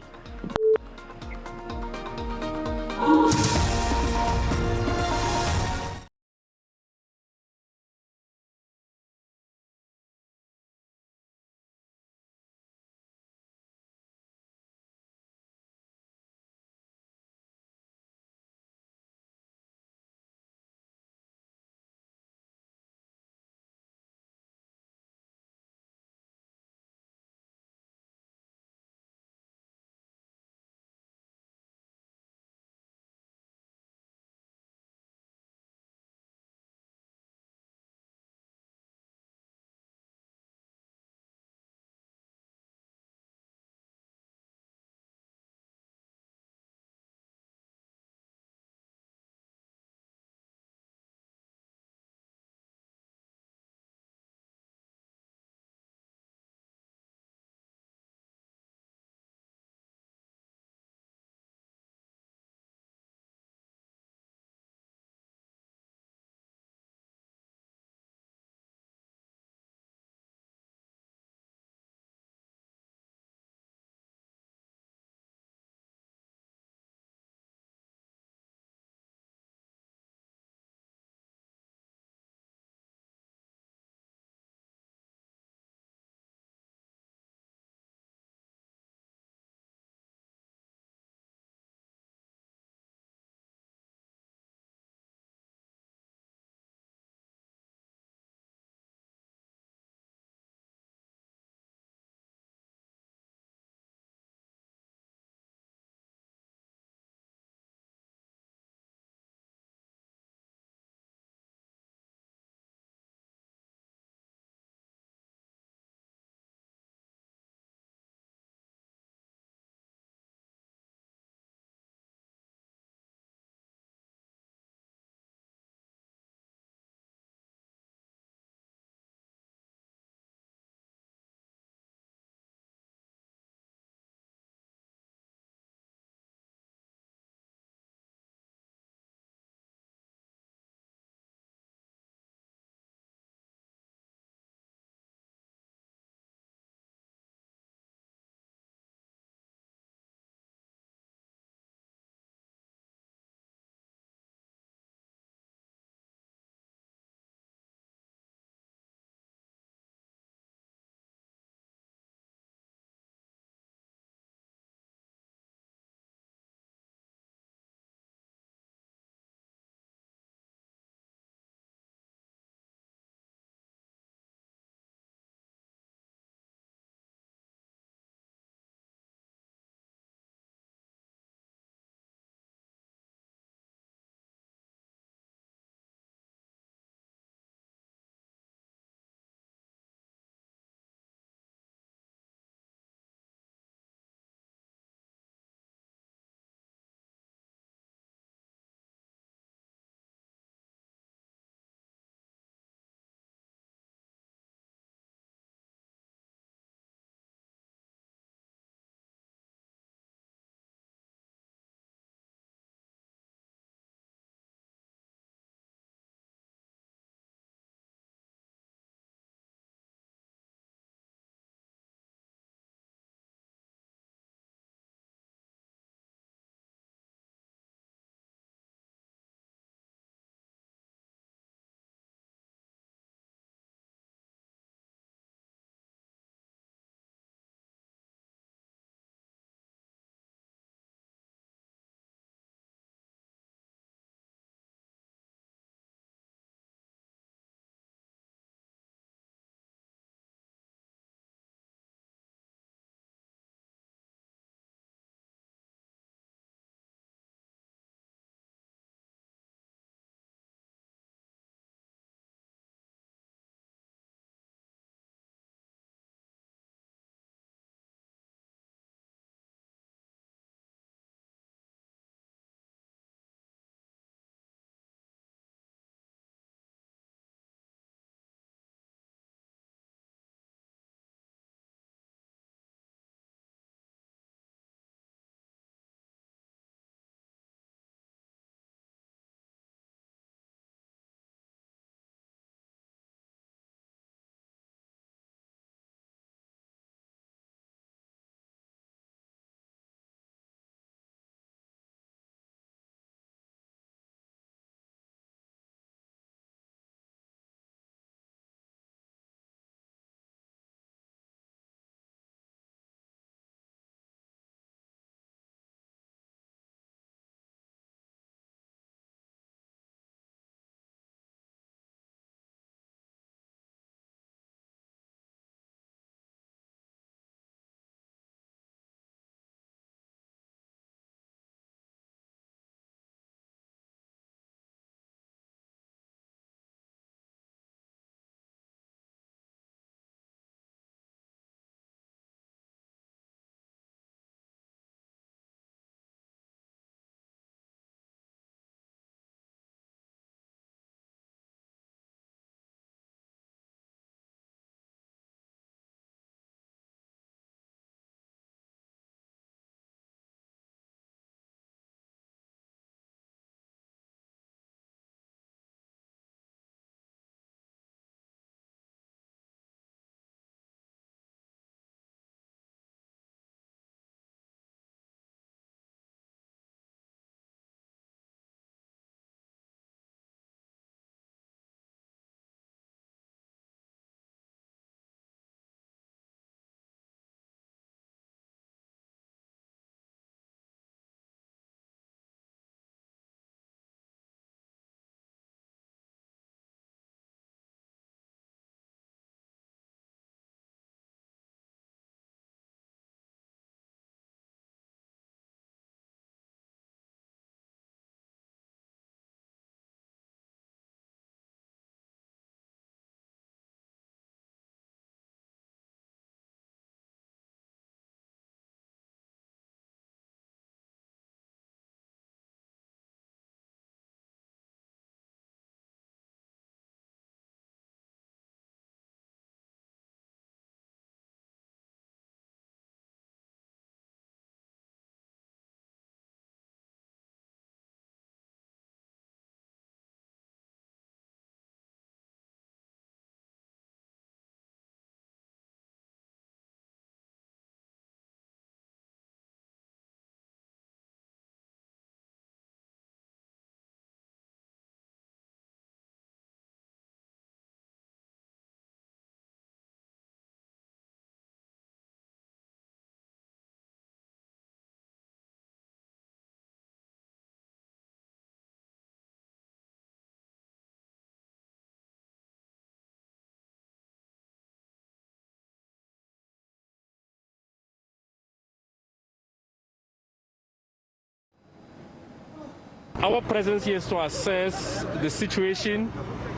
our presence here is to assess the situation,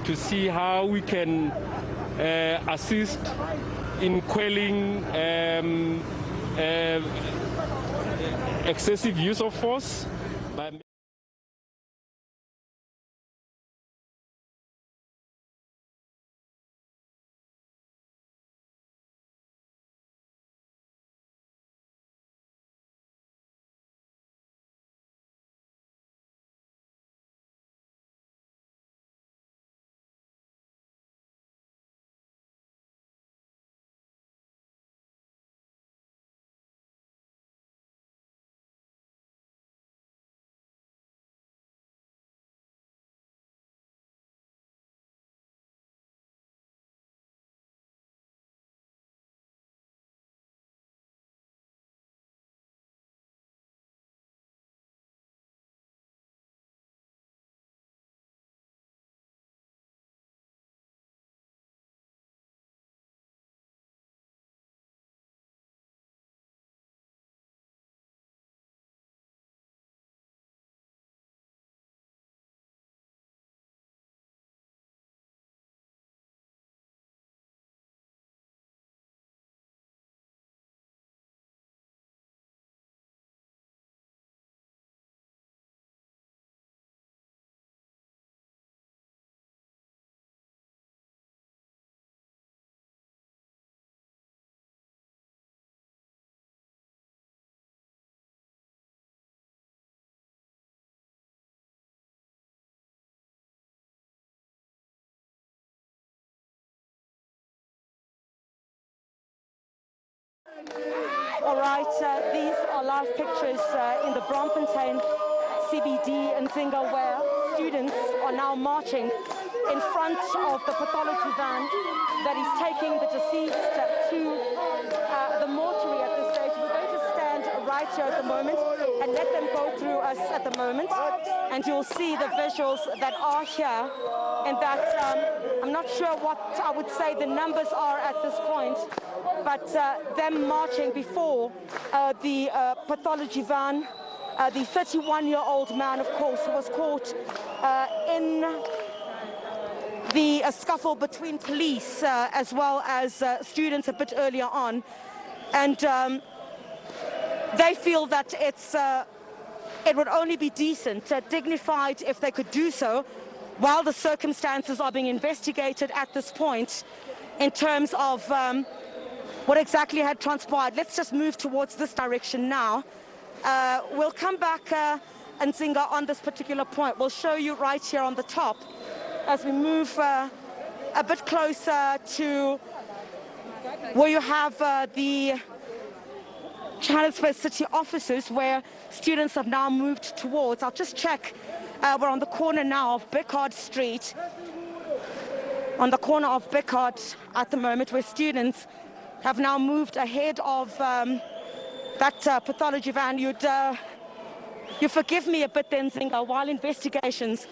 to see how we can assist in quelling excessive use of force. All right, these are live pictures in the Braamfontein CBD in Zinga, where students are now marching in front of the pathology van that is taking the deceased to the mortuary at this stage. We're going to stand right here at the moment and let them go through us at the moment, and you'll see the visuals that are here, and that I'm not sure what I would say the numbers are at this point, but them marching before the pathology van. The 31-year-old man, of course, was caught in the scuffle between police as well as students a bit earlier on, and they feel that it would only be decent, dignified if they could do so, while the circumstances are being investigated at this point in terms of what exactly had transpired. Let's just move towards this direction now. We'll come back, Nzinga, on this particular point. We'll show you right here on the top as we move a bit closer to where you have the Johannesburg City offices, where students have now moved towards. I'll just check. We're on the corner now of Bickard Street, on the corner of Bickard at the moment, where students have now moved ahead of that pathology van. You forgive me a bit then, Zinga, while investigations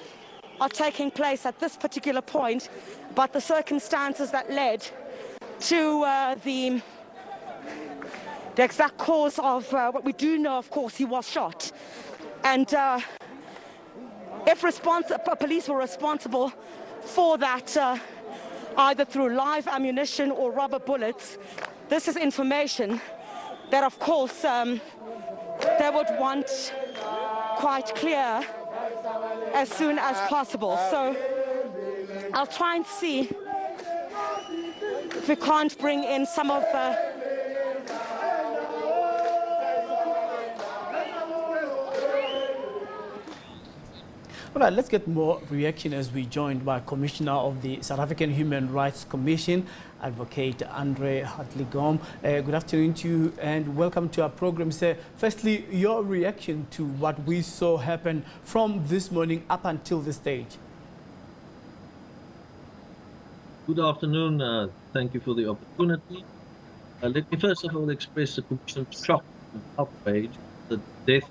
are taking place at this particular point, but the circumstances that led to the exact cause of what we do know, of course, he was shot. And if police were responsible for that, either through live ammunition or rubber bullets, this is information that, of course, they would want quite clear as soon as possible. So I'll try and see if we can't bring in some of All right, let's get more reaction as we joined by Commissioner of the South African Human Rights Commission, Advocate Andre Hartligom. Good afternoon to you and welcome to our program, sir. Firstly, your reaction to what we saw happen from this morning up until this stage. Good afternoon. Thank you for the opportunity. Let me first of all express the Commission's shock and outrage at the death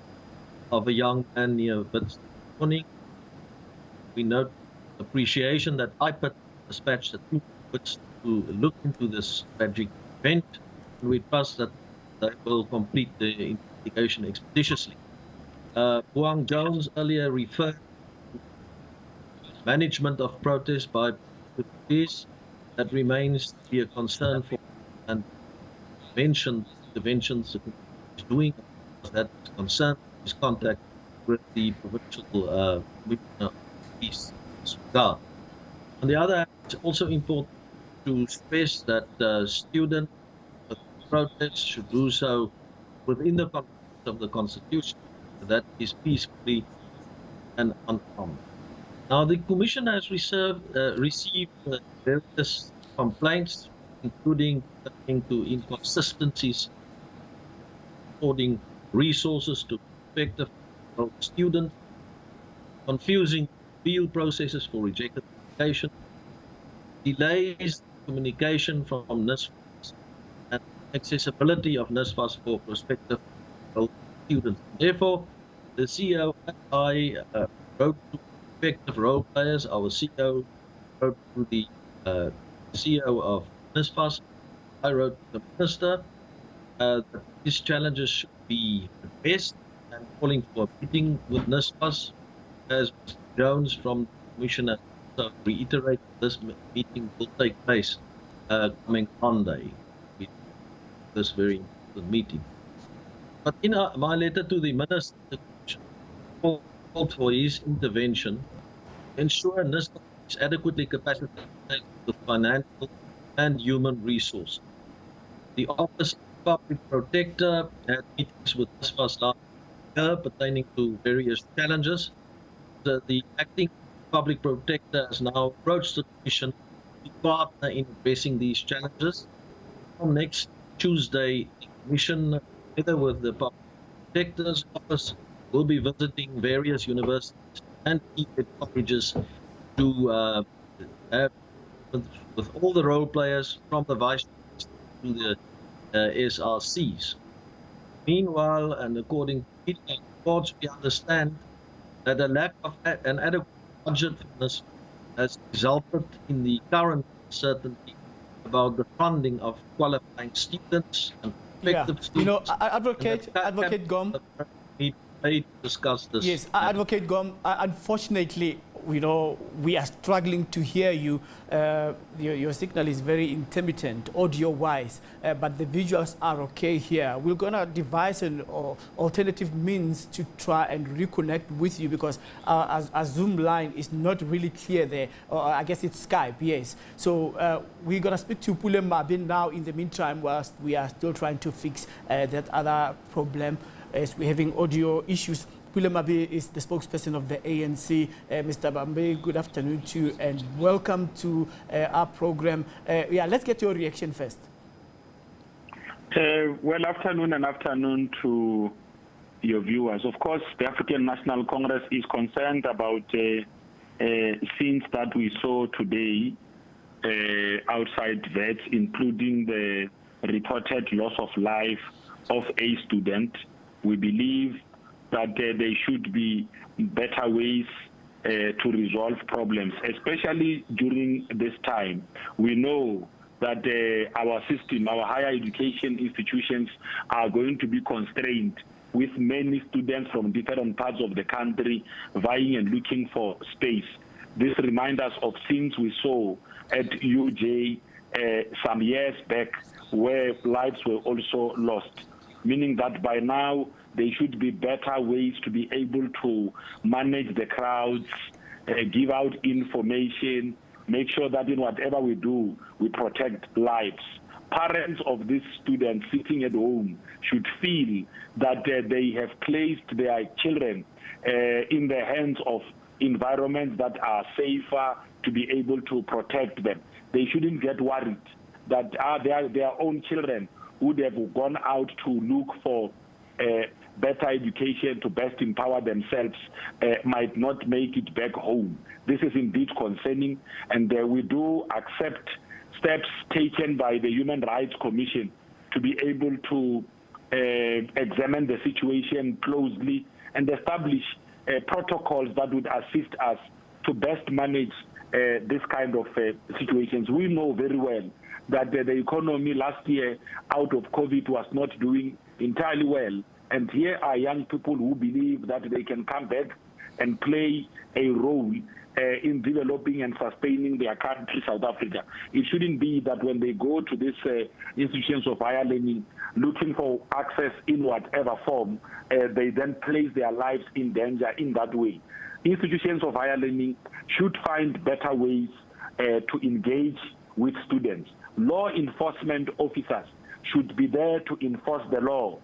of a young man near Wits this morning. We note appreciation that IPAT dispatched a team to look into this tragic event, and we trust that they will complete the investigation expeditiously. Wang Jones earlier referred to management of protests by the police. That remains to be a concern for, and mentioned interventions the community is doing. That is concerned is contact with the provincial commissioner of police. On the other hand, it's also important to stress that students protests should do so within the context of the Constitution, that is peacefully and unarmed. Now, the Commission has received various complaints, including to inconsistencies, affording resources to effective students, confusing appeal processes for rejected application, delays communication from NSFAS, and accessibility of NSFAS for prospective students. Therefore, the CEO and I wrote to effective role players. Our CEO wrote to the CEO of NSFAS. I wrote to the Minister that these challenges should be addressed, and calling for a meeting with NSFAS, as Mr. Jones from the Commissioner reiterated. This meeting will take place coming Monday. This very important meeting. But in my letter to the Minister, the Commission called for his intervention to ensure NSFAS is adequately capacitated with financial and human resources. The Office of Public Protector had meetings with NSFAS last year pertaining to various challenges. The acting Public Protector has now approached the Commission to partner in addressing these challenges. On next Tuesday, the Commission, together with the Public Protector's Office, will be visiting various universities and colleges to have with all the role players from the Vice to the SRCs. Meanwhile, and according to reports, we understand that a lack of an adequate budget for this has resulted in the current uncertainty about the funding of qualifying students and prospective students. You know, Advocate Gom. We discuss this. Yes, Advocate Gom. Unfortunately, you know, we are struggling to hear you. Your signal is very intermittent, audio-wise, but the visuals are okay here. We're going to devise an alternative means to try and reconnect with you, because our Zoom line is not really clear there. Or I guess it's Skype, yes. So we're going to speak to Pule Mabin now in the meantime, whilst we are still trying to fix that other problem, as we're having audio issues. Pule Mabi is the spokesperson of the ANC. Mr. Bambe, good afternoon to you and welcome to our program. Yeah, let's get your reaction first. Well, afternoon to your viewers. Of course, the African National Congress is concerned about scenes that we saw today outside Wits, including the reported loss of life of a student. We believe that there should be better ways to resolve problems, especially during this time. We know that our system, our higher education institutions are going to be constrained, with many students from different parts of the country vying and looking for space. This reminds us of scenes we saw at UJ some years back, where lives were also lost, meaning that by now there should be better ways to be able to manage the crowds, give out information, make sure that in whatever we do, we protect lives. Parents of these students sitting at home should feel that they have placed their children in the hands of environments that are safer to be able to protect them. They shouldn't get worried that their own children would have gone out to look for better education to best empower themselves, might not make it back home. This is indeed concerning, and we do accept steps taken by the Human Rights Commission to be able to examine the situation closely and establish protocols that would assist us to best manage this kind of situations. We know very well that the economy last year out of COVID was not doing entirely well, And here are young people who believe that they can come back and play a role in developing and sustaining their country, South Africa. It shouldn't be that when they go to these institutions of higher learning, looking for access in whatever form, they then place their lives in danger in that way. Institutions of higher learning should find better ways to engage with students. Law enforcement officers should be there to enforce the law,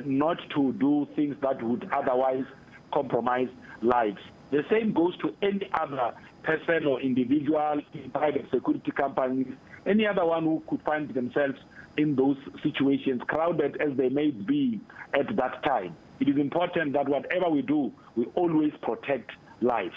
not to do things that would otherwise compromise lives. The same goes to any other person or individual in private security companies, any other one who could find themselves in those situations, crowded as they may be at that time. It is important that whatever we do, we always protect lives.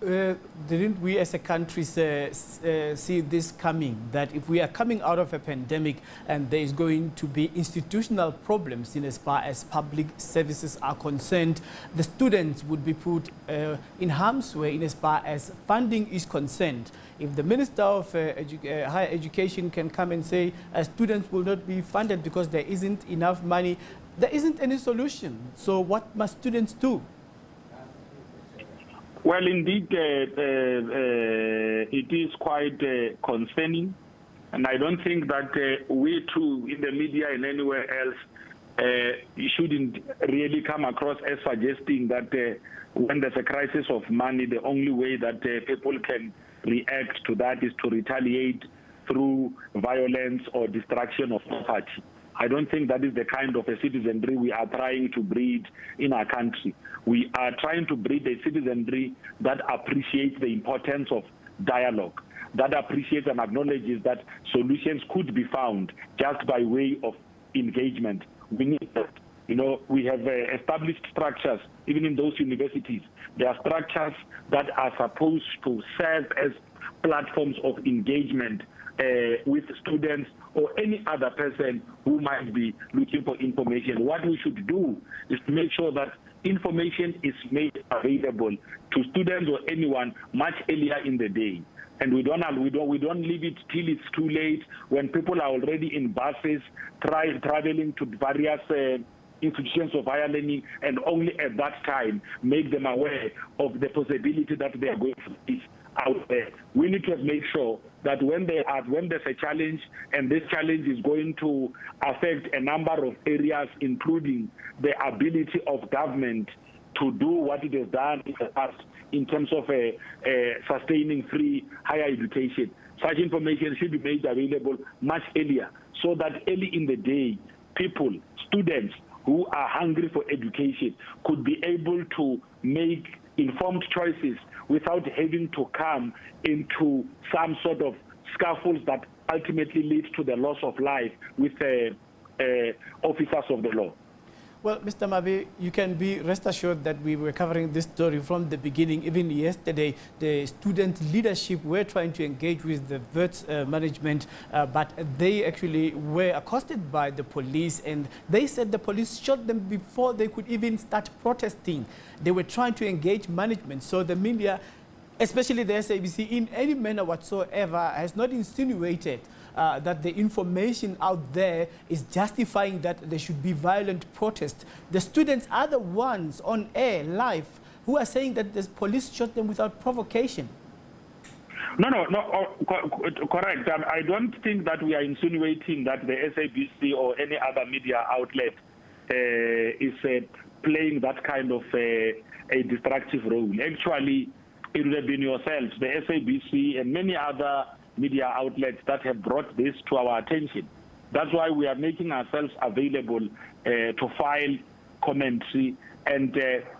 Didn't we as a country see this coming, that if we are coming out of a pandemic and there is going to be institutional problems in as far as public services are concerned, the students would be put in harm's way in as far as funding is concerned? If the Minister of Higher Education can come and say students will not be funded because there isn't enough money, there isn't any solution. So what must students do? Well, indeed, it is quite concerning, and I don't think that we too, in the media and anywhere else, shouldn't really come across as suggesting that when there's a crisis of money, the only way that people can react to that is to retaliate through violence or destruction of property. I don't think that is the kind of a citizenry we are trying to breed in our country. We are trying to breed a citizenry that appreciates the importance of dialogue, that appreciates and acknowledges that solutions could be found just by way of engagement. We need that. You know, we have established structures, even in those universities. There are structures that are supposed to serve as platforms of engagement with students or any other person who might be looking for information. What we should do is to make sure that information is made available to students or anyone much earlier in the day. And we don't leave it till it's too late when people are already in buses traveling to various institutions of higher learning, and only at that time make them aware of the possibility that they are going to face out there. We need to make sure that when there's a challenge, and this challenge is going to affect a number of areas, including the ability of government to do what it has done in the past in terms of sustaining free higher education, such information should be made available much earlier, so that early in the day, people, students who are hungry for education could be able to make informed choices without having to come into some sort of scuffles that ultimately lead to the loss of life with officers of the law. Well, Mr. Mabe, you can be rest assured that we were covering this story from the beginning. Even yesterday, the student leadership were trying to engage with the Wits management, but they actually were accosted by the police, and they said the police shot them before they could even start protesting. They were trying to engage management. So the media, especially the SABC, in any manner whatsoever, has not insinuated that the information out there is justifying that there should be violent protest. The students are the ones on air, live, who are saying that the police shot them without provocation. No, correct. I don't think that we are insinuating that the SABC or any other media outlet is playing that kind of a destructive role. Actually, it would have been yourselves, the SABC and many other media outlets that have brought this to our attention. That's why we are making ourselves available to file commentary and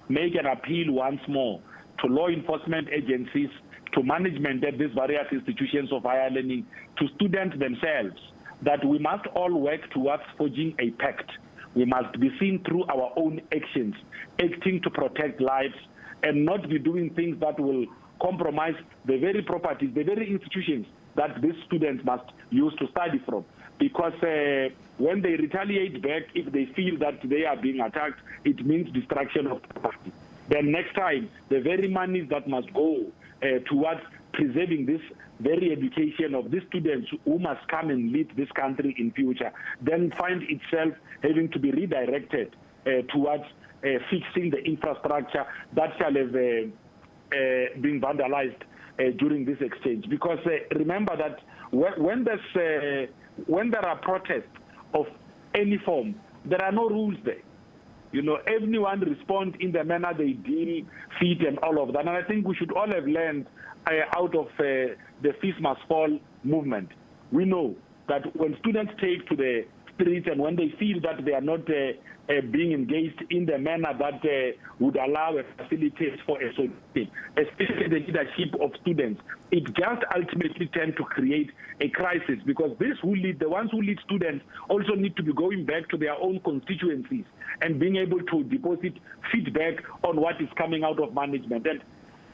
make an appeal once more to law enforcement agencies, to management at these various institutions of higher learning, to students themselves, that we must all work towards forging a pact. We must be seen through our own actions, acting to protect lives, and not be doing things that will compromise the very properties, the very institutions that these students must use to study from. Because when they retaliate back, if they feel that they are being attacked, it means destruction of property. Then next time, the very monies that must go towards preserving this very education of these students who must come and lead this country in future, then find itself having to be redirected towards fixing the infrastructure that shall have been vandalized during this exchange. Because remember that when there are protests of any form, there are no rules there. You know, everyone responds in the manner they deem fit and all of that. And I think we should all have learned out of the Fees Must Fall movement. We know that when students take to the streets and when they feel that they are not being engaged in the manner that would allow a facilitate for a solution, especially the leadership of students, it just ultimately tends to create a crisis, because the ones who lead students also need to be going back to their own constituencies and being able to deposit feedback on what is coming out of management. And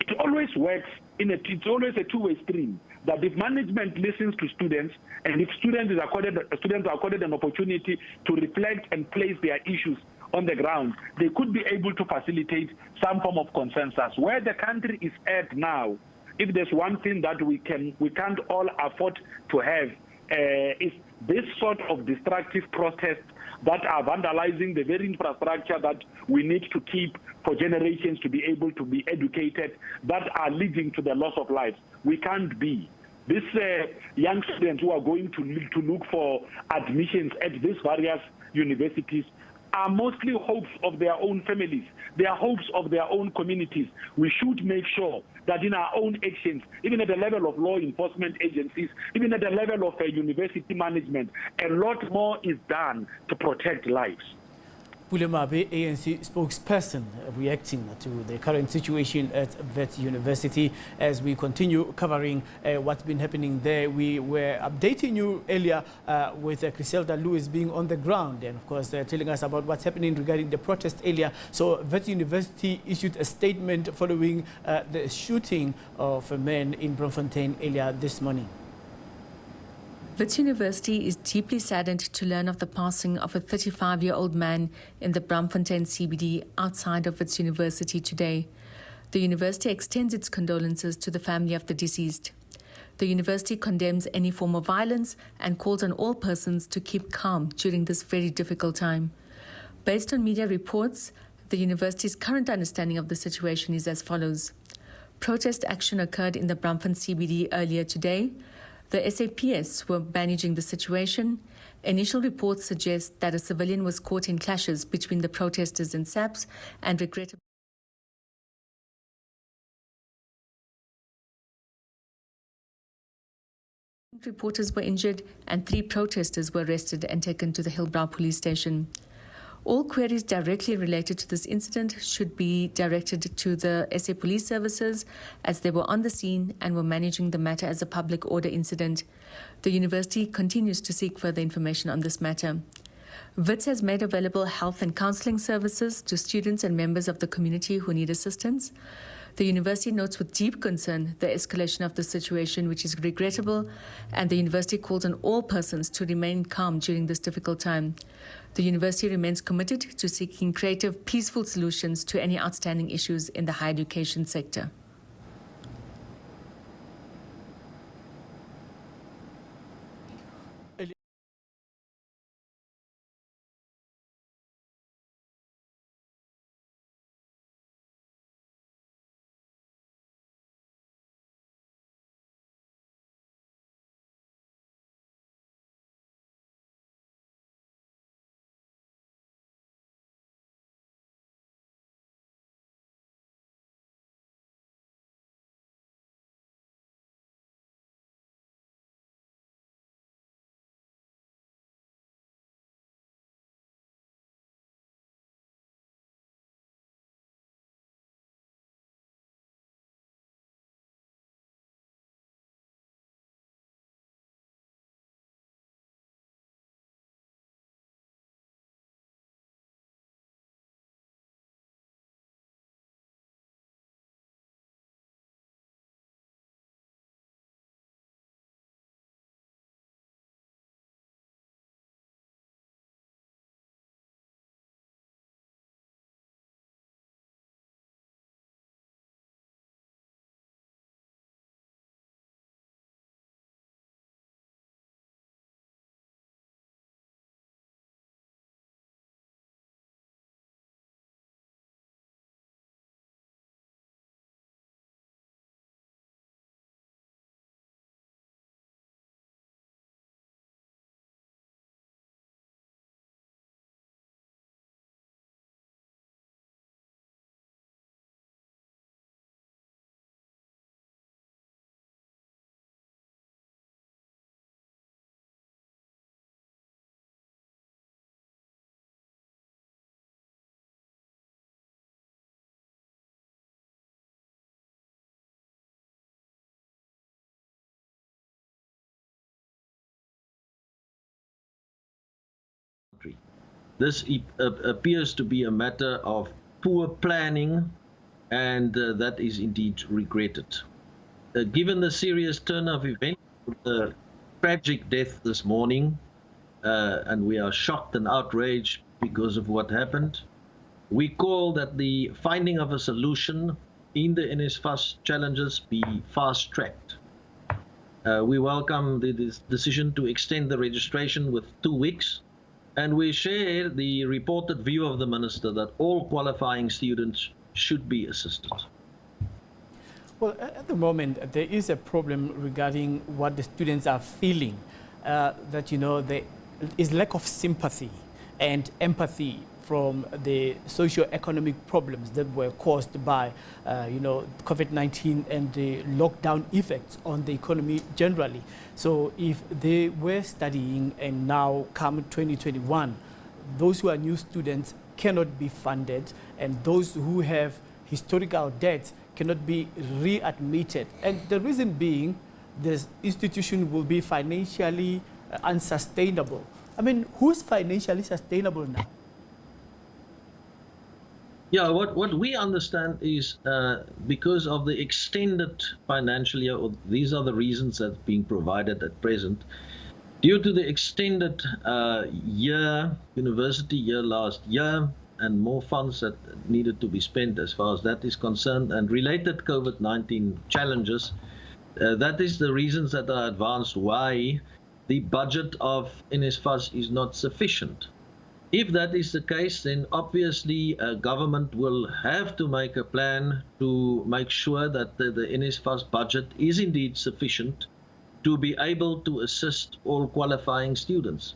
it always works it's always a two-way stream, that if management listens to students and if students are accorded an opportunity to reflect and place their issues on the ground, they could be able to facilitate some form of consensus. Where the country is at now, if there's one thing that we can't all afford to have, is this sort of destructive protests that are vandalizing the very infrastructure that we need to keep for generations to be able to be educated, that are leading to the loss of lives. We can't be. These young students who are going to look for admissions at these various universities are mostly hopes of their own families. They are hopes of their own communities. We should make sure that in our own actions, even at the level of law enforcement agencies, even at the level of university management, a lot more is done to protect lives. Pulemabe, ANC spokesperson, reacting to the current situation at Wits University. As we continue covering what's been happening there, we were updating you earlier with Griselda Lewis being on the ground and, of course, telling us about what's happening regarding the protest earlier. So, Wits University issued a statement following the shooting of a man in Braamfontein earlier this morning. Wits University is deeply saddened to learn of the passing of a 35-year-old man in the Braamfontein CBD outside of Wits University today. The university extends its condolences to the family of the deceased. The university condemns any form of violence and calls on all persons to keep calm during this very difficult time. Based on media reports, the university's current understanding of the situation is as follows. Protest action occurred in the Braamfontein CBD earlier today. The SAPS were managing the situation. Initial reports suggest that a civilian was caught in clashes between the protesters and SAPS, and regrettably reporters were injured and 3 protesters were arrested and taken to the Hillbrow police station. All queries directly related to this incident should be directed to the SA Police Services, as they were on the scene and were managing the matter as a public order incident. The university continues to seek further information on this matter. Wits has made available health and counselling services to students and members of the community who need assistance. The university notes with deep concern the escalation of the situation, which is regrettable, and the university calls on all persons to remain calm during this difficult time. The university remains committed to seeking creative, peaceful solutions to any outstanding issues in the higher education sector. This appears to be a matter of poor planning, and that is indeed regretted. Given the serious turn of events, the tragic death this morning, and we are shocked and outraged because of what happened, we call that the finding of a solution in the NSFAS challenges be fast-tracked. We welcome the decision to extend the registration with 2 weeks, and we share the reported view of the Minister that all qualifying students should be assisted. Well, at the moment, there is a problem regarding what the students are feeling, that, you know, there is lack of sympathy and empathy from the socio-economic problems that were caused by, you know, COVID-19 and the lockdown effects on the economy generally. So if they were studying and now come 2021, those who are new students cannot be funded, and those who have historical debts cannot be readmitted. And the reason being, this institution will be financially unsustainable. I mean, who's financially sustainable now? Yeah, what we understand is because of the extended financial year, or these are the reasons that's being provided at present, due to the extended university year last year, and more funds that needed to be spent as far as that is concerned, and related COVID-19 challenges, that is the reasons that are advanced why the budget of NSFAS is not sufficient. If that is the case, then obviously government will have to make a plan to make sure that the NSFAS budget is indeed sufficient to be able to assist all qualifying students.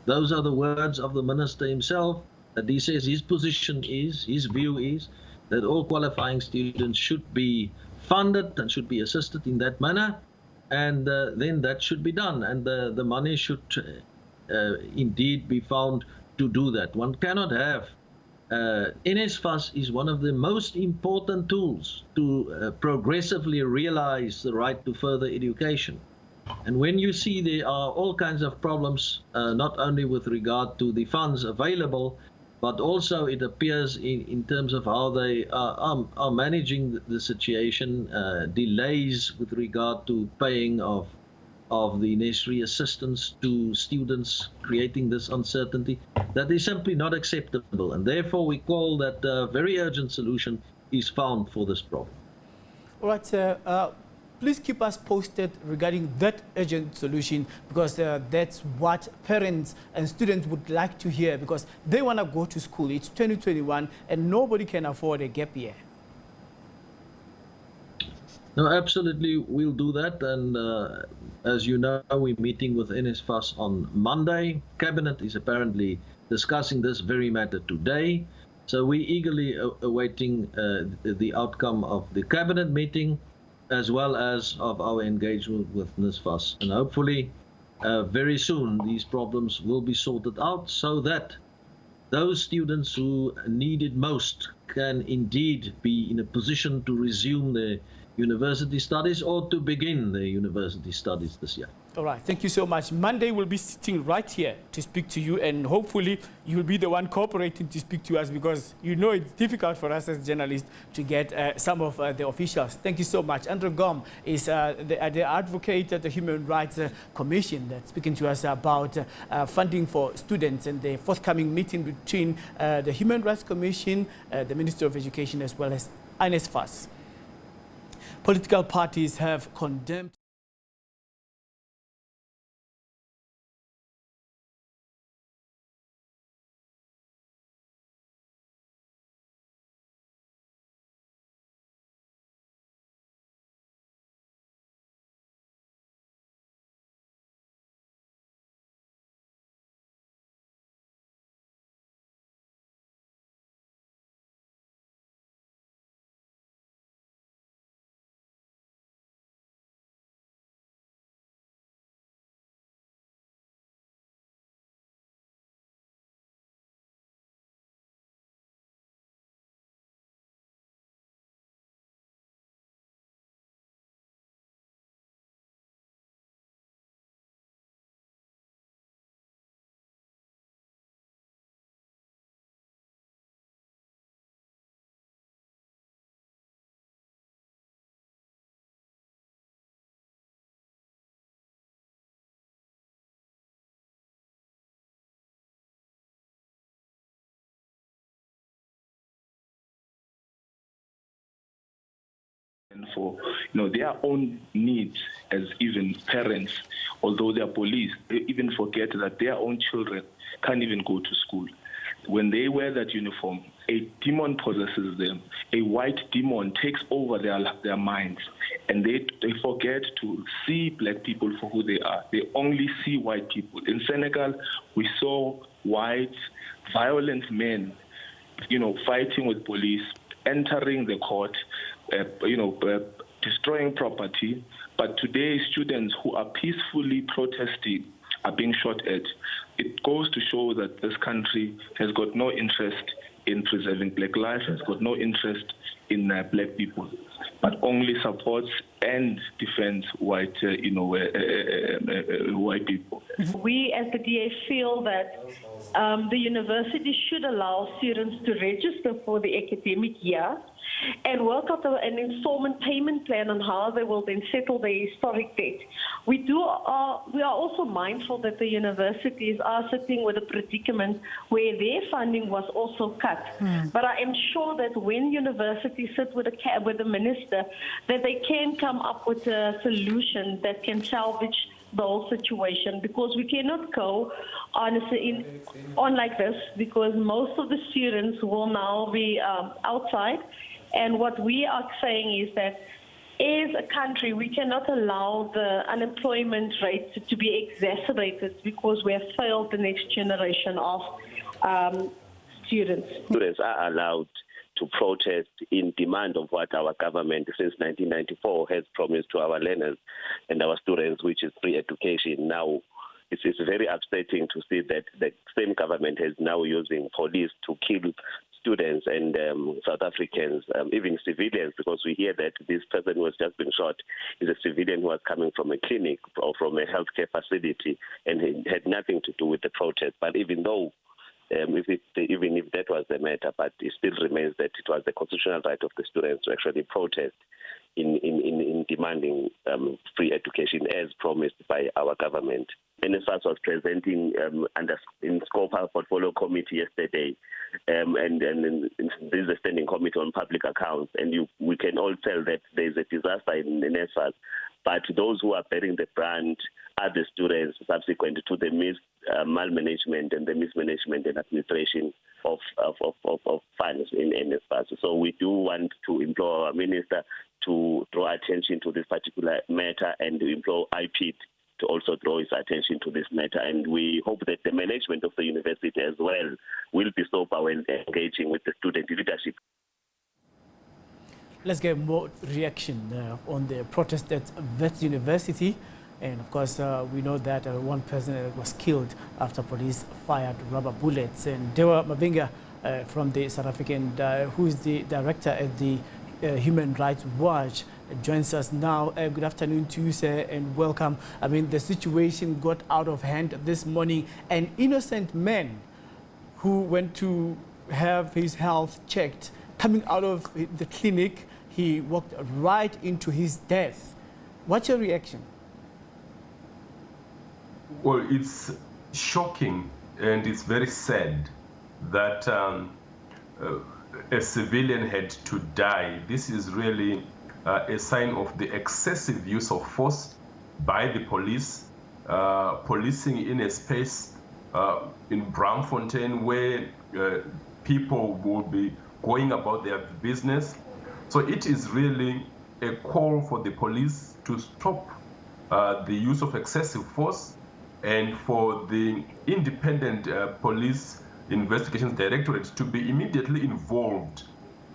Those are the words of the Minister himself, that he says his position is, his view is, that all qualifying students should be funded and should be assisted in that manner, and then that should be done, and the money should indeed be found to do that. One cannot have NSFAS is one of the most important tools to progressively realize the right to further education. And when you see there are all kinds of problems, not only with regard to the funds available, but also it appears in terms of how they are managing the situation, delays with regard to paying of the necessary assistance to students, creating this uncertainty, that is simply not acceptable. And therefore we call that a very urgent solution is found for this problem. All right, sir. Please keep us posted regarding that urgent solution, because that's what parents and students would like to hear, because they want to go to school. It's 2021 and nobody can afford a gap year. No, absolutely, we'll do that. And as you know, we're meeting with NSFAS on Monday. Cabinet is apparently discussing this very matter today. So we're eagerly awaiting the outcome of the Cabinet meeting, as well as of our engagement with NSFAS. And hopefully, very soon, these problems will be sorted out so that those students who need it most can indeed be in a position to resume their university studies or to begin their university studies this year. All right, thank you so much. Monday we'll be sitting right here to speak to you, and hopefully you'll be the one cooperating to speak to us, because you know it's difficult for us as journalists to get some of the officials. Thank you so much. Andrew Gom is the advocate at the Human Rights Commission that's speaking to us about funding for students and the forthcoming meeting between the Human Rights Commission, the Ministry of Education, as well as NSFAS. Political parties have condemned And for their own needs as even parents, although they are police, they even forget that their own children can't even go to school. When they wear that uniform, a demon possesses them. A white demon takes over their minds, and they forget to see black people for who they are. They only see white people. In Senegal, we saw white, violent men, fighting with police, entering the court, destroying property. But today, students who are peacefully protesting are being shot at. It goes to show that this country has got no interest in preserving black life, has got no interest in black people, but only supports and defends white people. We as the DA feel that the university should allow students to register for the academic year and work out an installment payment plan on how they will then settle their historic debt. We are also mindful that the universities are sitting with a predicament where their funding was also cut. But I am sure that when universities sit with the minister, that they can come up with a solution that can salvage the whole situation, because we cannot go on like this, because most of the students will now be outside. And what we are saying is that as a country, we cannot allow the unemployment rate to be exacerbated because we have failed the next generation of students. Students are allowed to protest in demand of what our government since 1994 has promised to our learners and our students, which is free education. Now, it's very upsetting to see that the same government is now using police to kill students and South Africans, even civilians, because we hear that this person who has just been shot is a civilian who was coming from a clinic or from a healthcare facility, and it had nothing to do with the protest. But even though, even if that was the matter, but it still remains that it was the constitutional right of the students to actually protest in demanding free education as promised by our government. NSFAS was presenting in Scopa Portfolio Committee yesterday, and this is a standing committee on public accounts, and we can all tell that there is a disaster in NSFAS, but those who are bearing the brunt are the students subsequent to the malmanagement and the mismanagement and administration of funds in NSFAS. So we do want to implore our minister to draw attention to this particular matter, and to implore IPID to also draw his attention to this matter. And we hope that the management of the university as well will be sober when engaging with the student leadership. Let's get more reaction on the protest at Wits University. And of course, we know that one person was killed after police fired rubber bullets. And Dewa Mabinga from the South African, who is the director at the Human Rights Watch, joins us now. Good afternoon to you, sir, and welcome. I mean, the situation got out of hand this morning. An innocent man who went to have his health checked, coming out of the clinic, he walked right into his death. What's your reaction? Well, it's shocking and it's very sad that a civilian had to die. This is really a sign of the excessive use of force by the police, policing in a space in Braamfontein where people will be going about their business. So it is really a call for the police to stop the use of excessive force, and for the Independent Police Investigations Directorate to be immediately involved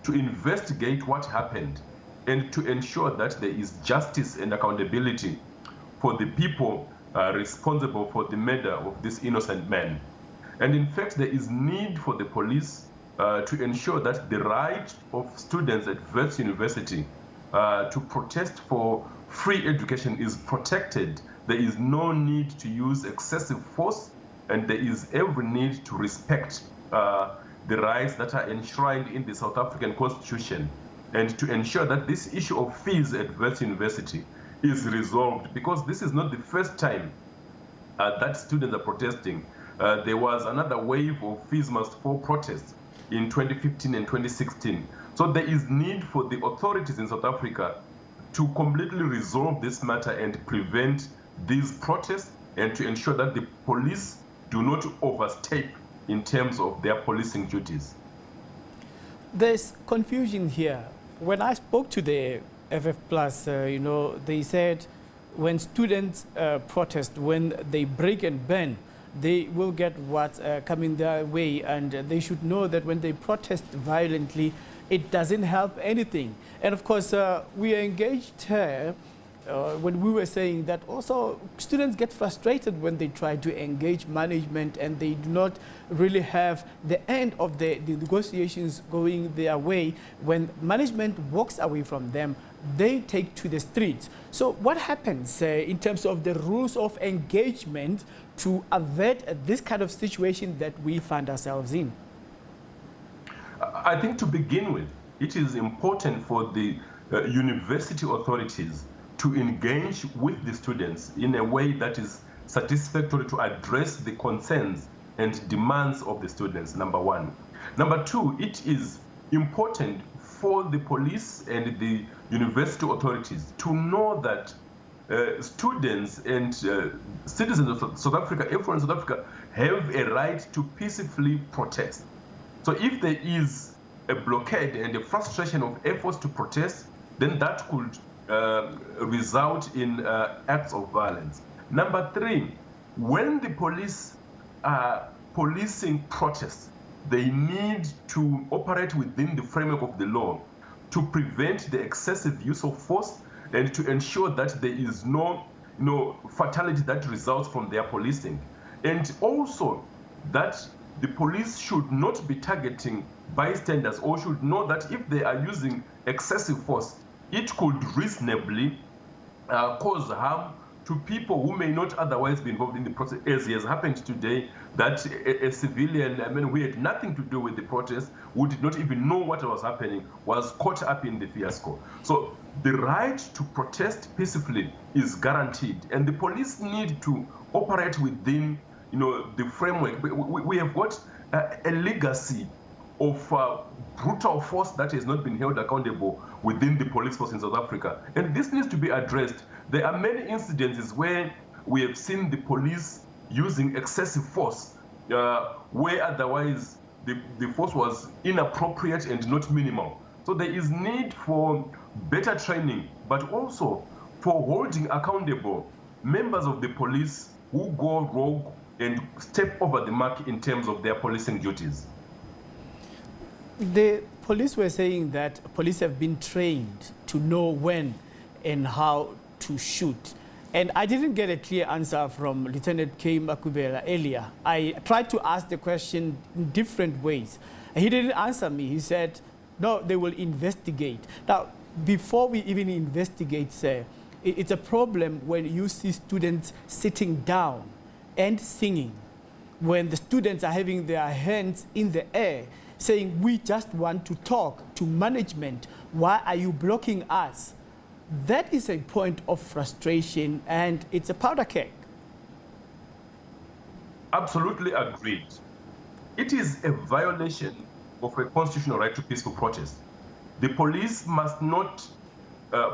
to investigate what happened and to ensure that there is justice and accountability for the people responsible for the murder of this innocent man. And in fact, there is need for the police to ensure that the right of students at Wits University to protest for free education is protected. There is no need to use excessive force, and there is every need to respect the rights that are enshrined in the South African Constitution, and to ensure that this issue of fees at Wits University is resolved, because this is not the first time that students are protesting. There was another wave of fees must fall protests in 2015 and 2016. So there is need for the authorities in South Africa to completely resolve this matter and prevent these protests, and to ensure that the police do not overstep in terms of their policing duties. There's confusion here. When I spoke to the FF Plus, they said when students protest, when they break and burn, they will get what's coming their way, and they should know that when they protest violently, it doesn't help anything. And of course, we engaged her when we were saying that also students get frustrated when they try to engage management and they do not really have the end of the negotiations going their way. When management walks away from them, they take to the streets. So what happens in terms of the rules of engagement to avert this kind of situation that we find ourselves in? I think to begin with, it is important for the university authorities to engage with the students in a way that is satisfactory to address the concerns and demands of the students, number one. Number two, it is important for the police and the university authorities to know that students and citizens of South Africa, everyone in South Africa, have a right to peacefully protest. So if there is a blockade and a frustration of efforts to protest, then that could result in acts of violence. Number three, when the police are policing protests, they need to operate within the framework of the law to prevent the excessive use of force and to ensure that there is no fatality that results from their policing. And also that the police should not be targeting bystanders, or should know that if they are using excessive force, it could reasonably cause harm to people who may not otherwise be involved in the process, as has happened today, that a civilian, who had nothing to do with the protest, who did not even know what was happening, was caught up in the fiasco. So the right to protest peacefully is guaranteed, and the police need to operate within the framework. We have got a legacy of brutal force that has not been held accountable within the police force in South Africa. And this needs to be addressed. There are many incidences where we have seen the police using excessive force, where otherwise the force was inappropriate and not minimal. So there is need for better training, but also for holding accountable members of the police who go rogue and step over the mark in terms of their policing duties. The police were saying that police have been trained to know when and how to shoot. And I didn't get a clear answer from Lieutenant K. Makubela earlier. I tried to ask the question in different ways. He didn't answer me. He said, no, they will investigate. Now, before we even investigate, sir, it's a problem when you see students sitting down and singing, when the students are having their hands in the air, saying, we just want to talk to management. Why are you blocking us? That is a point of frustration, and it's a powder keg. Absolutely agreed. It is a violation of a constitutional right to peaceful protest. The police must not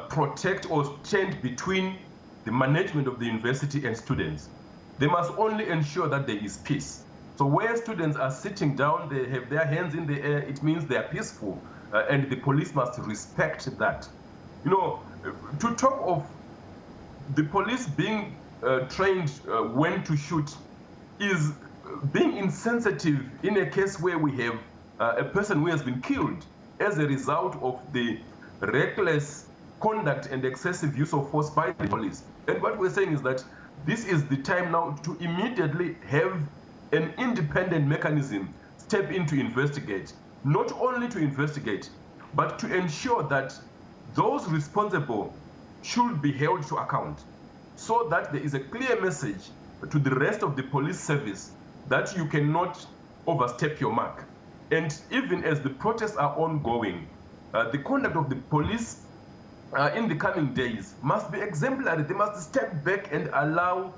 protect or stand between the management of the university and students. They must only ensure that there is peace. So where students are sitting down, they have their hands in the air, it means they are peaceful, and the police must respect that. To talk of the police being trained when to shoot is being insensitive in a case where we have a person who has been killed as a result of the reckless conduct and excessive use of force by the police. And what we're saying is that this is the time now to immediately have an independent mechanism step in to investigate, not only to investigate, but to ensure that those responsible should be held to account, so that there is a clear message to the rest of the police service that you cannot overstep your mark. And even as the protests are ongoing, the conduct of the police in the coming days must be exemplary. They must step back and allow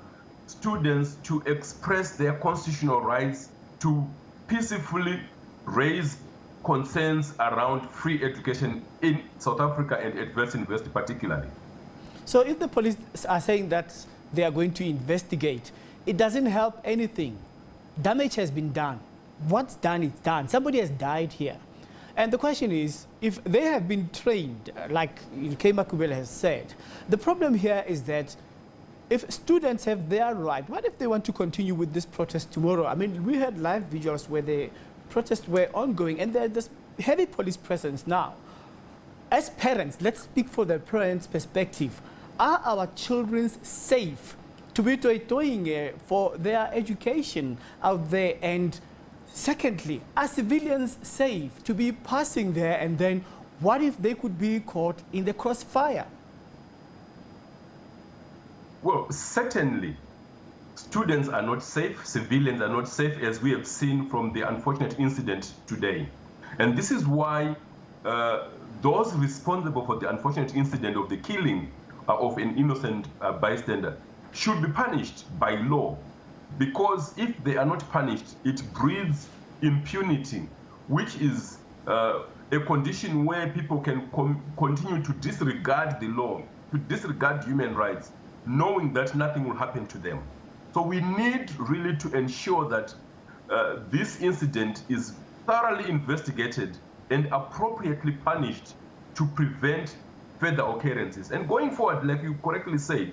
students to express their constitutional rights to peacefully raise concerns around free education in South Africa and at Wits University particularly. So if the police are saying that they are going to investigate, it doesn't help anything. Damage has been done. What's done is done. Somebody has died here. And the question is, if they have been trained, like Kema Kubela has said, the problem here is that if students have their right, what if they want to continue with this protest tomorrow? I mean, we had live visuals where the protests were ongoing and there's heavy police presence now. As parents, let's speak for the parents' perspective. Are our children safe to be doing for their education out there? And secondly, are civilians safe to be passing there? And then what if they could be caught in the crossfire? Well, certainly, students are not safe, civilians are not safe, as we have seen from the unfortunate incident today. And this is why those responsible for the unfortunate incident of the killing of an innocent bystander should be punished by law. Because if they are not punished, it breeds impunity, which is a condition where people can continue to disregard the law, to disregard human rights, knowing that nothing will happen to them. So we need really to ensure that this incident is thoroughly investigated and appropriately punished to prevent further occurrences. And going forward, like you correctly said,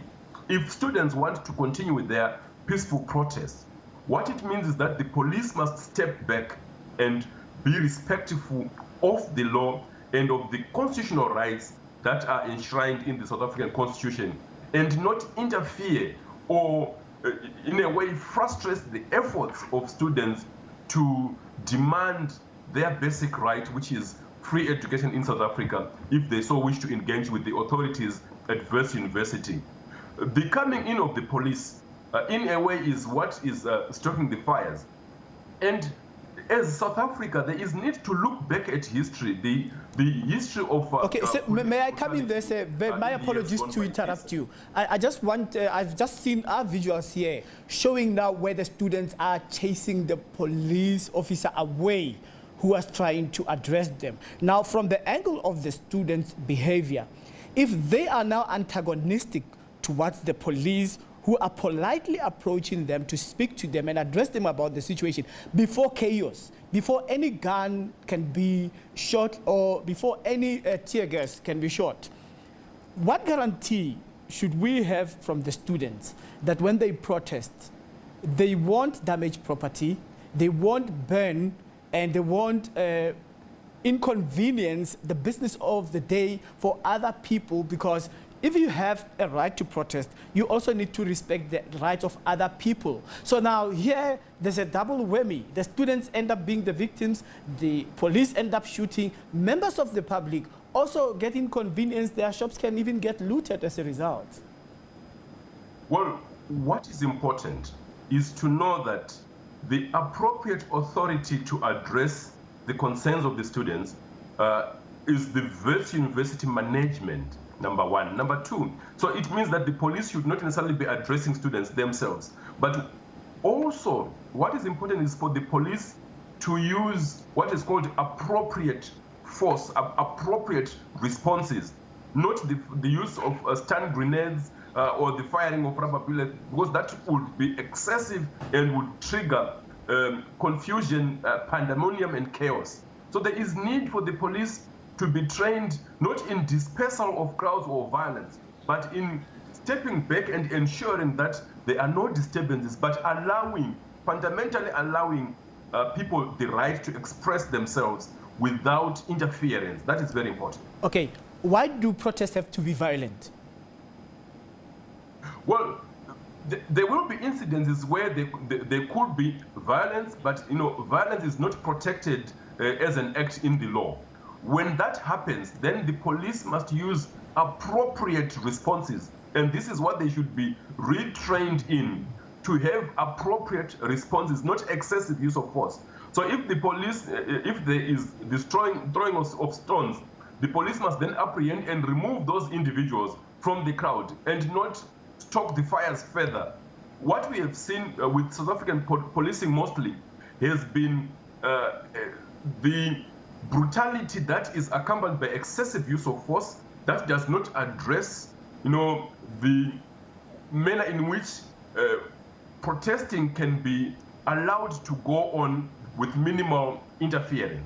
if students want to continue with their peaceful protests, what it means is that the police must step back and be respectful of the law and of the constitutional rights that are enshrined in the South African Constitution, and not interfere or in a way frustrate the efforts of students to demand their basic right, which is free education in South Africa, if they so wish to engage with the authorities at Wits University. The coming in of the police, in a way, is what is stoking the fires. And as South Africa, there is need to look back at history, the history of... okay, so may I come in there, sir? My apologies to interrupt you. I just want, I've just seen our visuals here showing now where the students are chasing the police officer away who was trying to address them. Now, from the angle of the students' behavior, if they are now antagonistic towards the police who are politely approaching them to speak to them and address them about the situation before chaos, before any gun can be shot or before any tear gas can be shot, what guarantee should we have from the students that when they protest, they won't damage property, they won't burn, and they won't inconvenience the business of the day for other people? Because if you have a right to protest, you also need to respect the rights of other people. So now here, there's a double whammy. The students end up being the victims, the police end up shooting, members of the public also get inconvenienced, their shops can even get looted as a result. Well, what is important is to know that the appropriate authority to address the concerns of the students is the Wits University management, number one. Number two, so it means that the police should not necessarily be addressing students themselves, but also what is important is for the police to use what is called appropriate force, appropriate responses, not the use of stun grenades or the firing of rubber bullets, because that would be excessive and would trigger confusion, pandemonium, and chaos. So there is need for the police to be trained not in dispersal of crowds or violence, but in stepping back and ensuring that there are no disturbances, but fundamentally allowing people the right to express themselves without interference. That is very important. Okay, why do protests have to be violent? Well, there will be incidences where there could be violence, but violence is not protected as an act in the law. When that happens, then the police must use appropriate responses, and this is what they should be retrained in, to have appropriate responses, not excessive use of force. So if the police, if there is throwing of stones, the police must then apprehend and remove those individuals from the crowd and not stoke the fires further. What we have seen with South African policing mostly has been the brutality that is accompanied by excessive use of force that does not address, the manner in which protesting can be allowed to go on with minimal interference.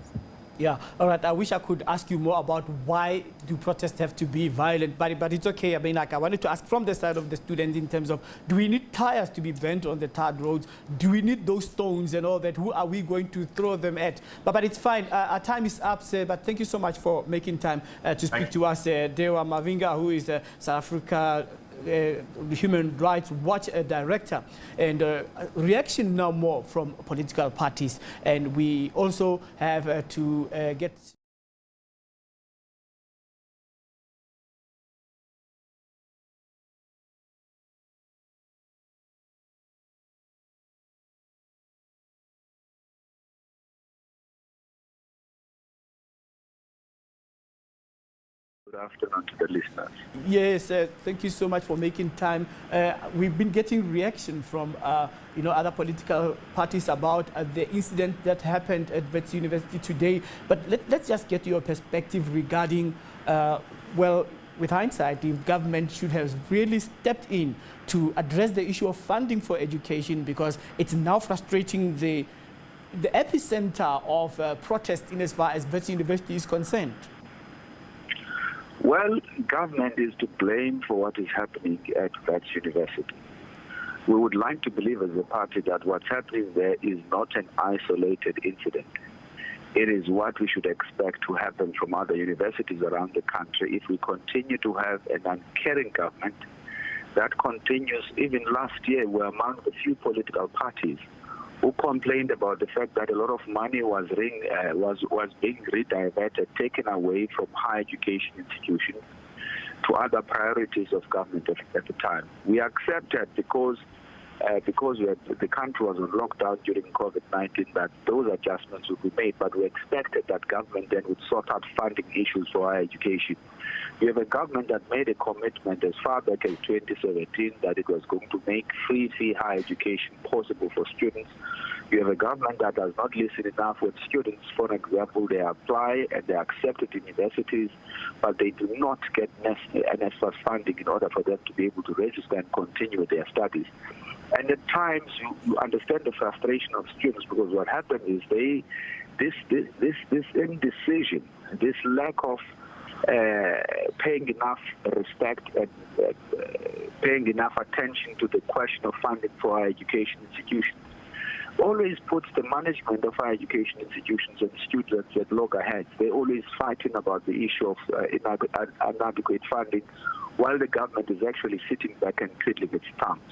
Yeah, all right. I wish I could ask you more about why do protests have to be violent, but it's okay. I mean, like, I wanted to ask from the side of the students in terms of, do we need tires to be bent on the tarred roads? Do we need those stones and all that? Who are we going to throw them at? But it's fine. Our time is up, sir, but thank you so much for making time to speak to us. Dewa Mavinga, who is South Africa Human Rights Watch director, and reaction now more from political parties, and we also have to get Good afternoon to the listeners. Yes, thank you so much for making time. We've been getting reaction from other political parties about the incident that happened at Wits University today. But let's just get your perspective regarding, well, with hindsight, the government should have really stepped in to address the issue of funding for education, because it's now frustrating the epicenter of protest in as far as Wits University is concerned. Well, government is to blame for what is happening at Wits University. We would like to believe as a party that what's happening there is not an isolated incident. It is what we should expect to happen from other universities around the country if we continue to have an uncaring government that continues. Even last year, we're among the few political parties who complained about the fact that a lot of money was being rediverted, taken away from higher education institutions to other priorities of government at the time. We accepted because the country was on lockdown during COVID-19 that those adjustments would be made, but we expected that government then would sort out funding issues for higher education. We have a government that made a commitment as far back as 2017 that it was going to make free higher education possible for students. We have a government that does not listen enough with students. For example, they apply and they are accepted in universities, but they do not get NSFAS funding in order for them to be able to register and continue their studies. And at times, you understand the frustration of students, because what happened is this indecision, this lack of paying enough respect and paying enough attention to the question of funding for higher education institutions always puts the management of higher education institutions and students at loggerheads. They're always fighting about the issue of inadequate funding, while the government is actually sitting back and twiddling its thumbs.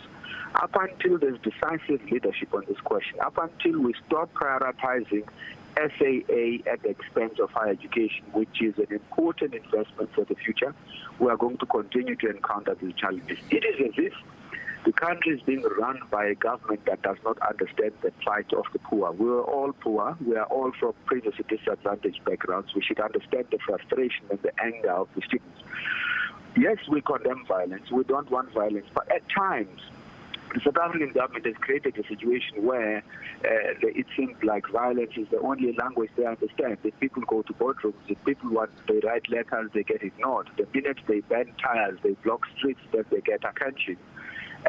Up until there's decisive leadership on this question, up until we stop prioritizing SAA at the expense of higher education, which is an important investment for the future, we are going to continue to encounter these challenges. It is as if the country is being run by a government that does not understand the plight of the poor. We are all poor. We are all from previously disadvantaged backgrounds. We should understand the frustration and the anger of the students. Yes, we condemn violence. We don't want violence. But at times, the South African government has created a situation where it seems like violence is the only language they understand. If people go to boardrooms, if people they write letters, they get ignored. The minute they ban tires, they block streets, then they get attention,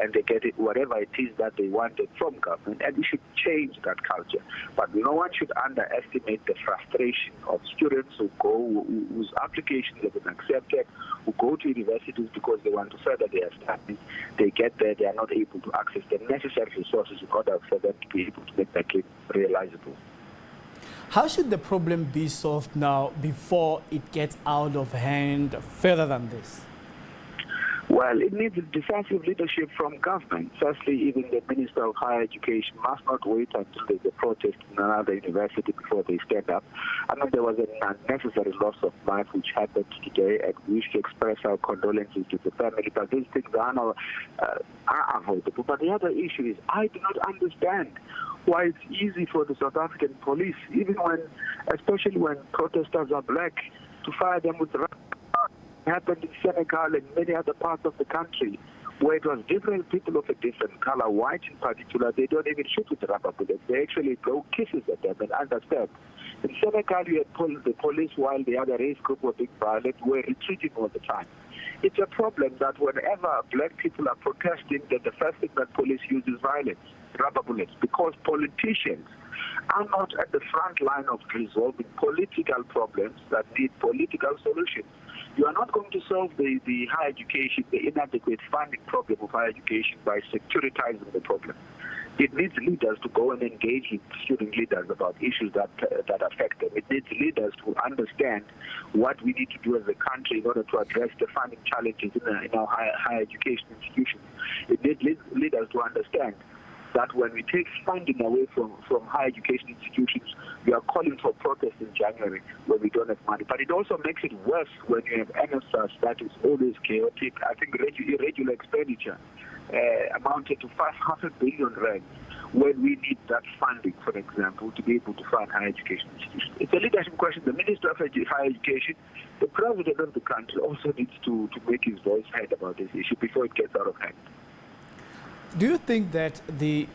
and they get it, whatever it is that they wanted from government. And we should change that culture. But no one should underestimate the frustration of students whose applications have been accepted, who go to universities because they want to further their studies. They get there, they are not able to access the necessary resources in order for them to be able to make their claim realizable. How should the problem be solved now before it gets out of hand further than this? Well, it needs decisive leadership from government. Firstly, even the Minister of Higher Education must not wait until there's a protest in another university before they stand up. I know there was an unnecessary loss of life which happened today, and we wish to express our condolences to the family, but these things are avoidable. But the other issue is, I do not understand why it's easy for the South African police, especially when protesters are black, to fire them with happened in Senegal and many other parts of the country, where it was different people of a different color, white in particular, they don't even shoot with rubber bullets. They actually throw kisses at them and understand. In Senegal, you had the police, while the other race group were being violent, were retreating all the time. It's a problem that whenever black people are protesting, that the first thing that police use is violence, rubber bullets, because politicians are not at the front line of resolving political problems that need political solutions. You are not going to solve the higher education, the inadequate funding problem of higher education by securitizing the problem. It needs leaders to go and engage with student leaders about issues that affect them. It needs leaders to understand what we need to do as a country in order to address the funding challenges in our higher education institutions. It needs leaders to understand that when we take funding away from higher education institutions, we are calling for protest in January when we don't have money. But it also makes it worse when you have NSS that is always chaotic. I think irregular expenditure amounted to 500 billion rand when we need that funding, for example, to be able to fund higher education institutions. It's a leadership question. The Minister of Higher Education, the President of the country also needs to make his voice heard about this issue before it gets out of hand. Do you think that the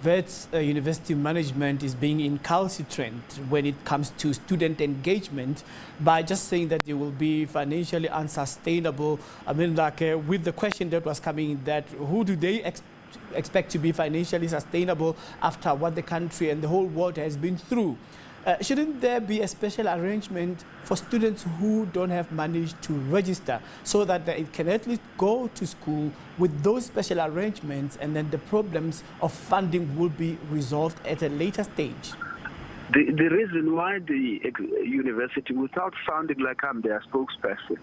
Wits University management is being incalcitrant when it comes to student engagement by just saying that they will be financially unsustainable? I mean, like with the question that was coming, that who do they expect to be financially sustainable after what the country and the whole world has been through? Shouldn't there be a special arrangement for students who don't have money to register so that they can at least go to school with those special arrangements, and then the problems of funding will be resolved at a later stage? The reason why the university, without sounding like I'm their spokesperson,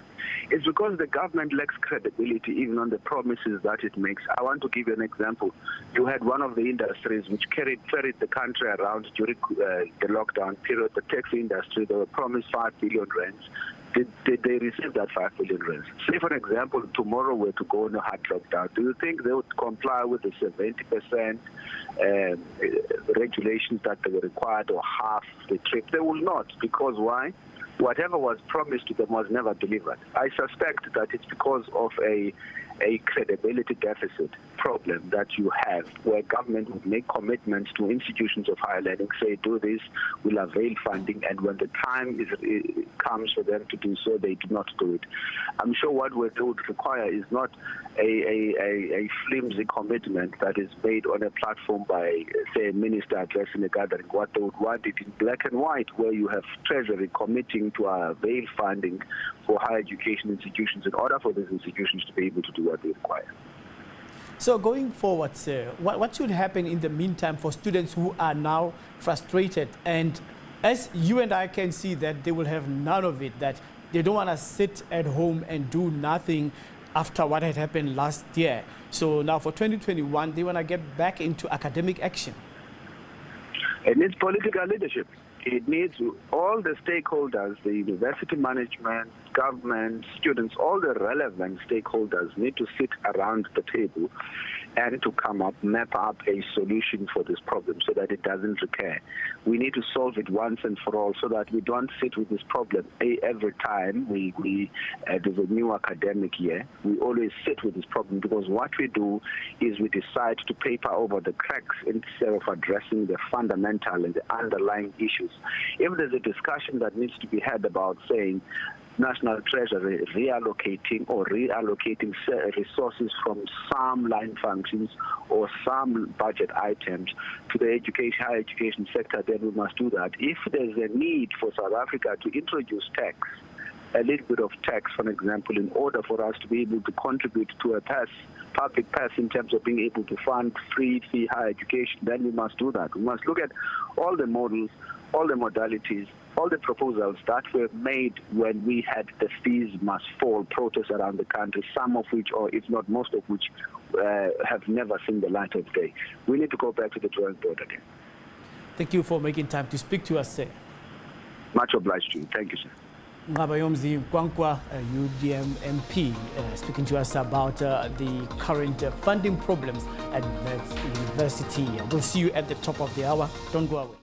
is because the government lacks credibility even on the promises that it makes. I want to give you an example. You had one of the industries which ferried the country around during the lockdown period, the taxi industry. They were promised 5 billion rands. Did they receive that 5 billion rands? Say, for example, tomorrow we're to go on a hard lockdown. Do you think they would comply with the 70% regulations that they were required, or half the trip? They will not, because why? Whatever was promised to them was never delivered. I suspect that it's because of a credibility deficit problem that you have, where government would make commitments to institutions of higher learning, say, do this, will avail funding, and when the time comes for them to do so, they do not do it. I'm sure what they would require is not a flimsy commitment that is made on a platform by, say, a minister addressing a gathering. What they would want it in black and white, where you have Treasury committing to avail funding for higher education institutions in order for these institutions to be able to do what they require. So going forward, sir, what should happen in the meantime for students who are now frustrated? And as you and I can see that they will have none of it, that they don't want to sit at home and do nothing after what had happened last year. So now for 2021, they want to get back into academic action. It needs political leadership. It needs all the stakeholders, the university management, government, students, all the relevant stakeholders need to sit around the table and to map up a solution for this problem so that it doesn't recur. We need to solve it once and for all so that we don't sit with this problem every time there's a new academic year. We always sit with this problem, because what we do is we decide to paper over the cracks instead of addressing the fundamental and the underlying issues. If there's a discussion that needs to be had about saying National Treasury reallocating resources from some line functions or some budget items to the higher education sector, then we must do that. If there's a need for South Africa to introduce tax, a little bit of tax, for example, in order for us to be able to contribute to a public pass in terms of being able to fund free higher education, then we must do that. We must look at all the models, all the modalities, all the proposals that were made when we had the fees must fall protests around the country, some of which, or if not most of which, have never seen the light of day. We need to go back to the drawing board again. Thank you for making time to speak to us, sir. Much obliged to you. Thank you, sir. Ngabayomzi Kwankwa, UDM MP, speaking to us about the current funding problems at Wits University. We'll see you at the top of the hour. Don't go away.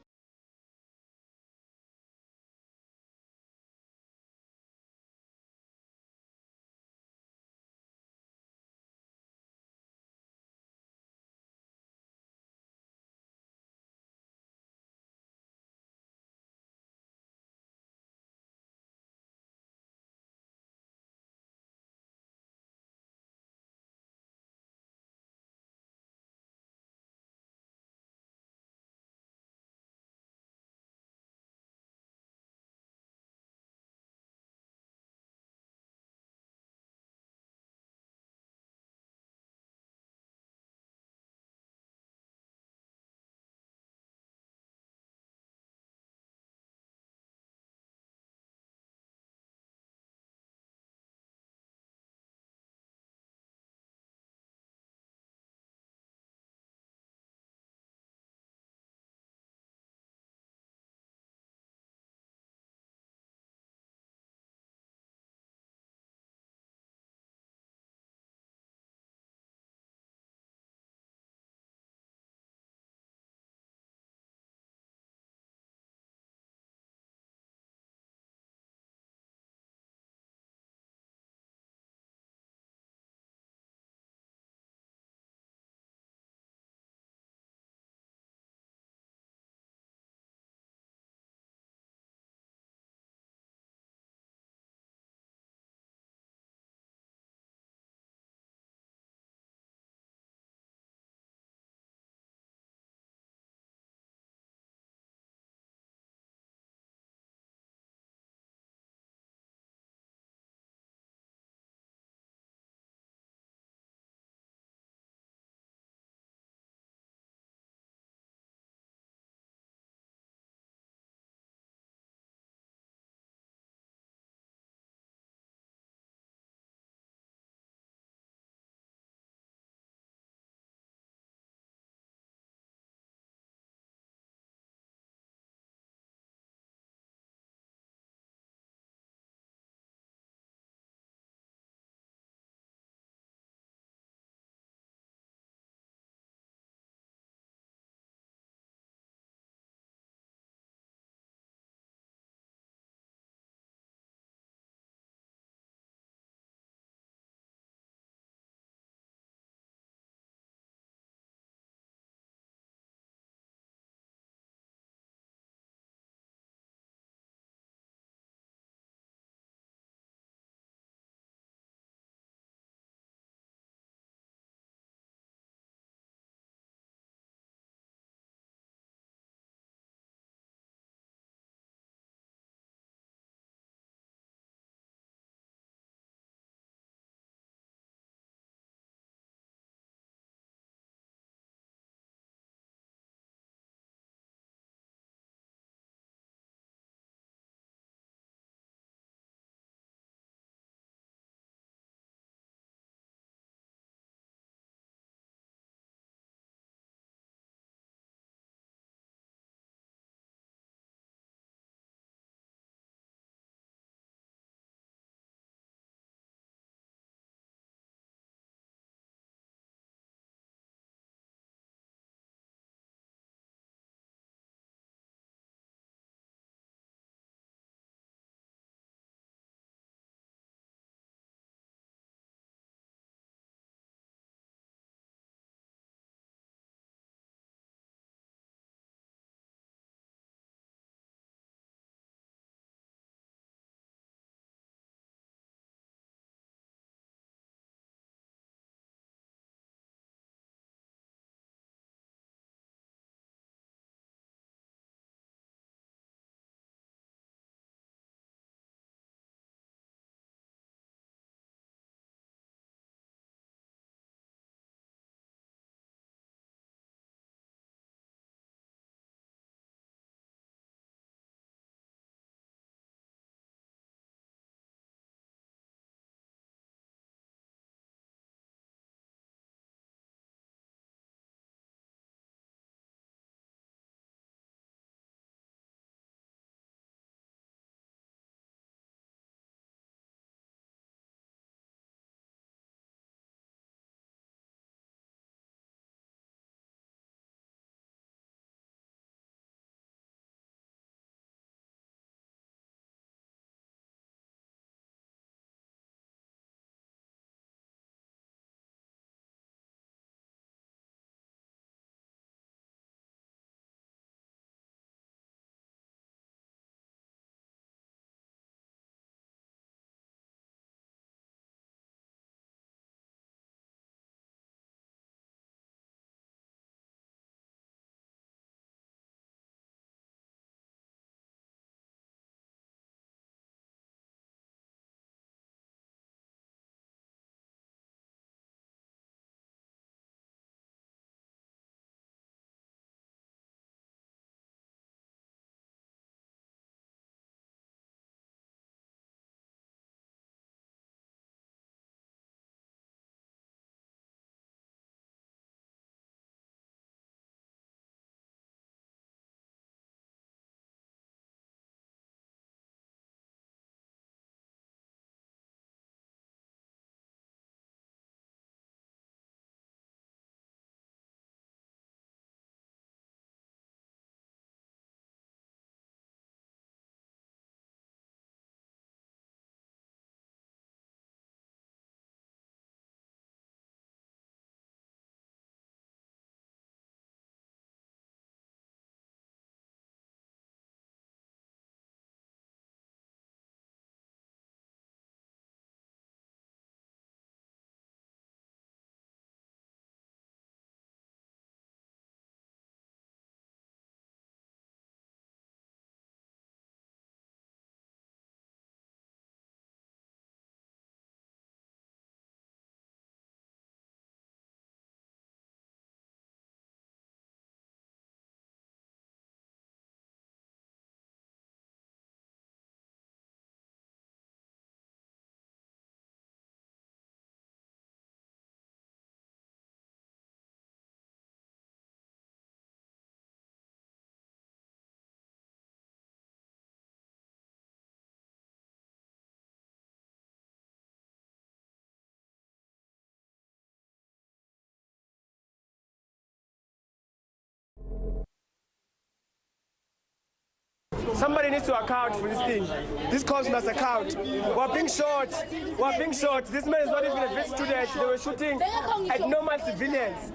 Somebody needs to account for this thing. This cause must account. We're being shot. We're being shot. This man is not even a vet student. They were shooting at normal civilians.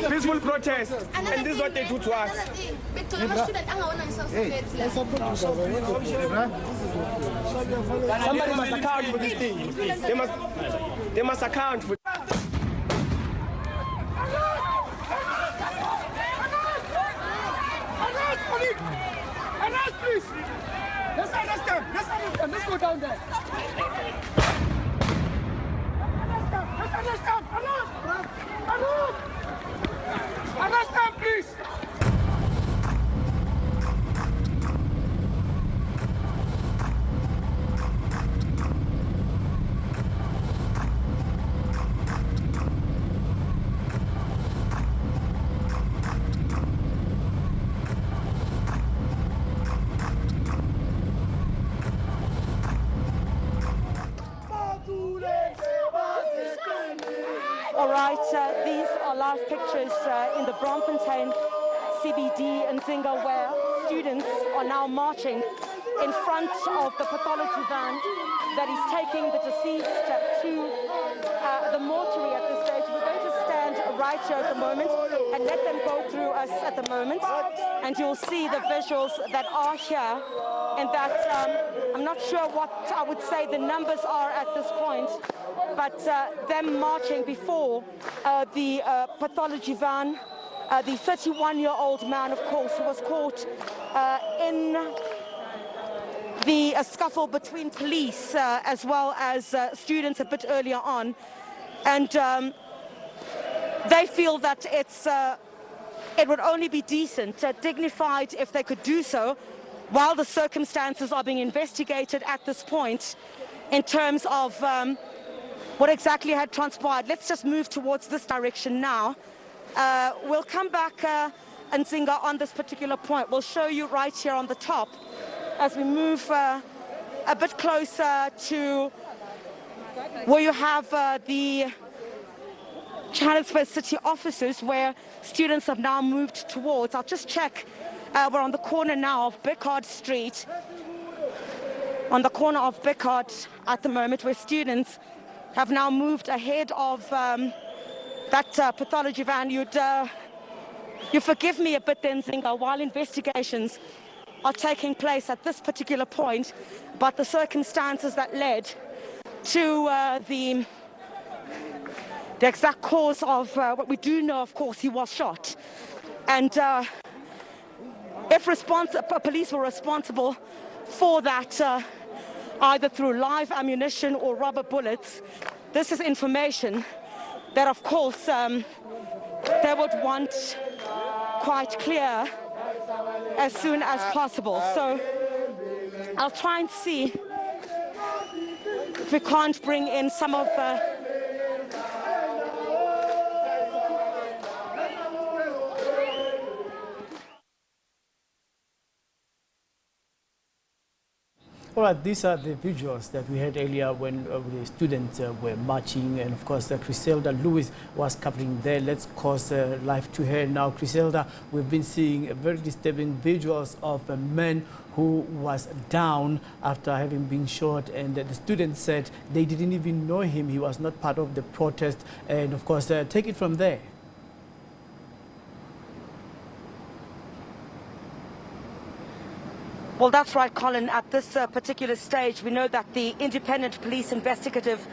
Peaceful protest. And this is what they do to us. Somebody must account for this thing. They must account for. Arrest, please! Let's arrest them! Let's arrest them! Let's go down there! Let's arrest them! Arrest! Arrest! Arrest them, please! All right, these are live pictures in the Braamfontein CBD in Zinga, where students are now marching in front of the pathology van that is taking the deceased to the mortuary at this stage. We're going to stand right here at the moment and let them go through us at the moment, and you'll see the visuals that are here, and that I'm not sure what I would say the numbers are at this point, but them marching before the pathology van. The 31-year-old man, of course, who was caught in the scuffle between police as well as students a bit earlier on. And they feel that it would only be decent, dignified if they could do so, while the circumstances are being investigated at this point in terms of what exactly had transpired. Let's just move towards this direction now. We'll come back, Nzinga, on this particular point. We'll show you right here on the top as we move a bit closer to where you have the Johannesburg City offices, where students have now moved towards. I'll just check. We're on the corner now of Bickard Street, on the corner of Bickard at the moment, where students have now moved ahead of that pathology van. You forgive me a bit then, Zinga, while investigations are taking place at this particular point, but the circumstances that led to the exact cause of what we do know, of course, he was shot. And if police were responsible for that, either through live ammunition or rubber bullets, this is information that, of course, they would want quite clear as soon as possible. So I'll try and see if we can't bring in some of All right, these are the visuals that we had earlier when the students were marching, and of course Griselda Lewis was covering there. Let's cause life to her now. Griselda, we've been seeing very disturbing visuals of a man who was down after having been shot, and the students said they didn't even know him. He was not part of the protest, and of course take it from there. Well, that's right, Colin. At this particular stage, we know that the Independent Police Investigative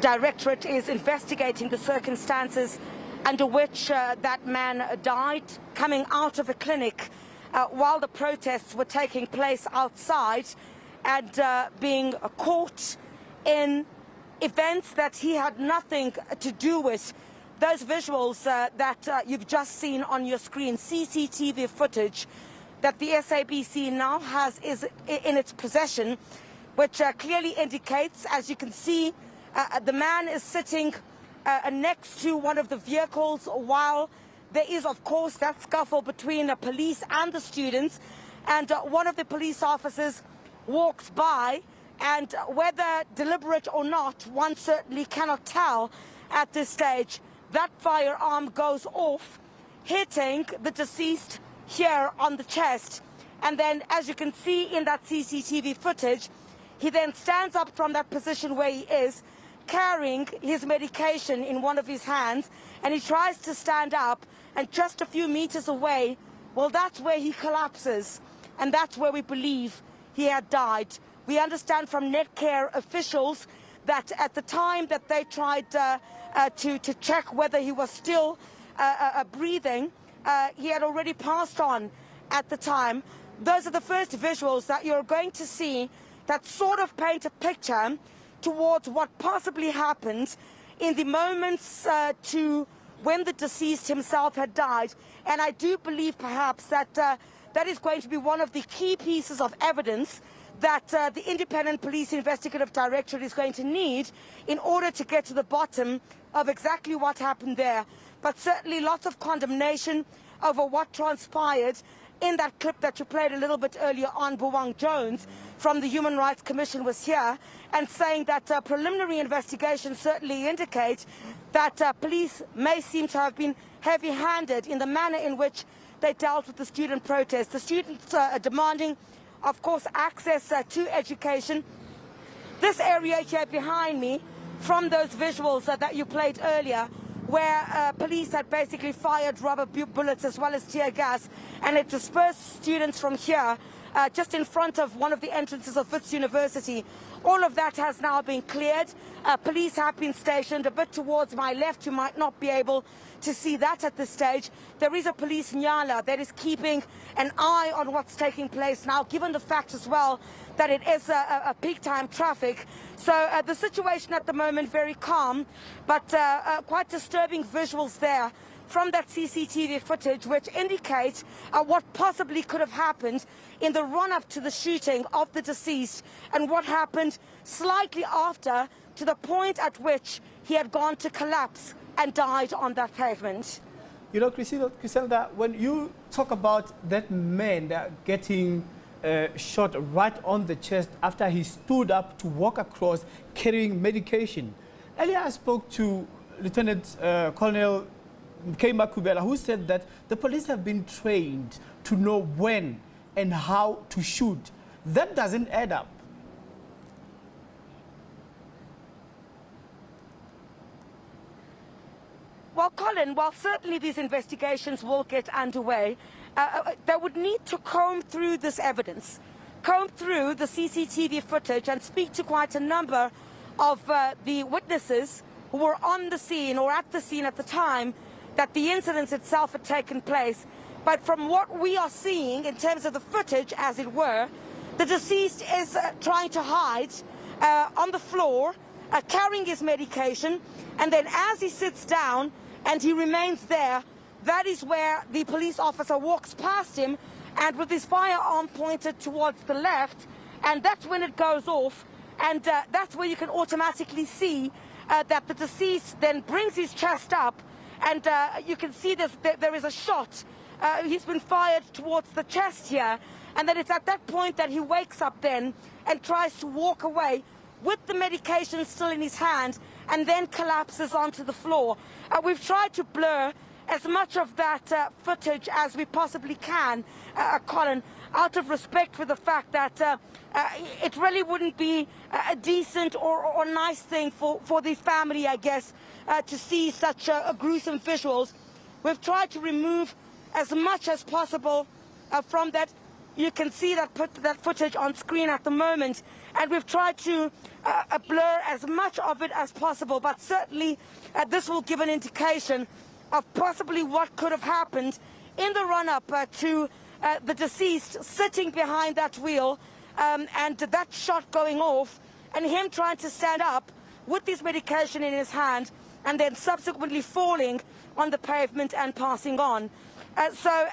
Directorate is investigating the circumstances under which that man died, coming out of a clinic while the protests were taking place outside, and being caught in events that he had nothing to do with. Those visuals that you've just seen on your screen, CCTV footage, that the SABC now has is in its possession, which clearly indicates, as you can see, the man is sitting next to one of the vehicles while there is, of course, that scuffle between the police and the students, and one of the police officers walks by, and whether deliberate or not, one certainly cannot tell at this stage, that firearm goes off, hitting the deceased here on the chest. And then, as you can see in that CCTV footage, he then stands up from that position where he is, carrying his medication in one of his hands, and he tries to stand up, and just a few meters away, well, that's where he collapses, and that's where we believe he had died. We understand from Netcare officials that at the time that they tried to check whether he was still breathing, he had already passed on at the time. Those are the first visuals that you're going to see that sort of paint a picture towards what possibly happened in the moments to when the deceased himself had died. And I do believe perhaps that that is going to be one of the key pieces of evidence that the Independent Police Investigative Directorate is going to need in order to get to the bottom of exactly what happened there. But certainly lots of condemnation over what transpired in that clip that you played a little bit earlier on. Buwang Jones from the Human Rights Commission was here and saying that preliminary investigations certainly indicate that police may seem to have been heavy-handed in the manner in which they dealt with the student protest. The students are demanding, of course, access to education. This area here behind me, from those visuals that you played earlier, where police had basically fired rubber bullets as well as tear gas, and it dispersed students from here, just in front of one of the entrances of Wits University. All of that has now been cleared. Police have been stationed a bit towards my left. You might not be able to see that at this stage. There is a police nyala that is keeping an eye on what's taking place now, given the fact as well that it is a peak time traffic. So the situation at the moment very calm, but quite disturbing visuals there from that CCTV footage, which indicates what possibly could have happened in the run-up to the shooting of the deceased and what happened slightly after, to the point at which he had gone to collapse and died on that pavement. You know, Griselda, when you talk about that man getting shot right on the chest after he stood up to walk across carrying medication, earlier I spoke to Lieutenant Colonel Kema Kubela, who said that the police have been trained to know when and how to shoot. That doesn't add up. Well, Colin, while certainly these investigations will get underway, they would need to comb through this evidence, comb through the CCTV footage and speak to quite a number of the witnesses who were on the scene or at the scene at the time that the incident itself had taken place. But from what we are seeing in terms of the footage, as it were, the deceased is trying to hide on the floor, carrying his medication, and then as he sits down and he remains there, that is where the police officer walks past him and with his firearm pointed towards the left, and that's when it goes off, and that's where you can automatically see that the deceased then brings his chest up, and you can see there is a shot. He's been fired towards the chest here, and then it's at that point that he wakes up then and tries to walk away with the medication still in his hand and then collapses onto the floor. We've tried to blur as much of that footage as we possibly can, Colin, out of respect for the fact that it really wouldn't be a decent or nice thing for the family, I guess, to see such gruesome visuals. We've tried to remove as much as possible from that. You can see that footage on screen at the moment, and we've tried to blur as much of it as possible, but certainly this will give an indication of possibly what could have happened in the run-up to the deceased sitting behind that wheel and that shot going off and him trying to stand up with his medication in his hand and then subsequently falling on the pavement and passing on. So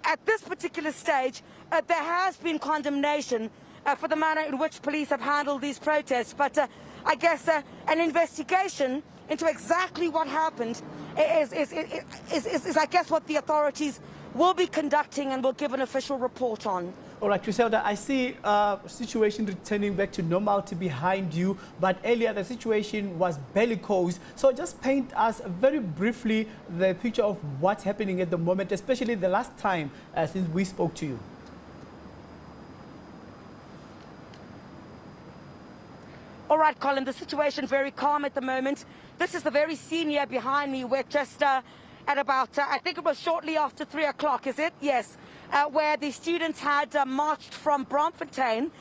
at this particular stage, there has been condemnation for the manner in which police have handled these protests, but I guess an investigation into exactly what happened is I guess what the authorities will be conducting and will give an official report on. All right, Griselda, I see situation returning back to normality behind you, but earlier the situation was bellicose. So just paint us very briefly the picture of what's happening at the moment, especially the last time since we spoke to you. All right, Colin, the situation very calm at the moment. This is the very scene here behind me. We're just at about, I think it was shortly after 3 o'clock, is it? Yes, where the students had marched from Braamfontein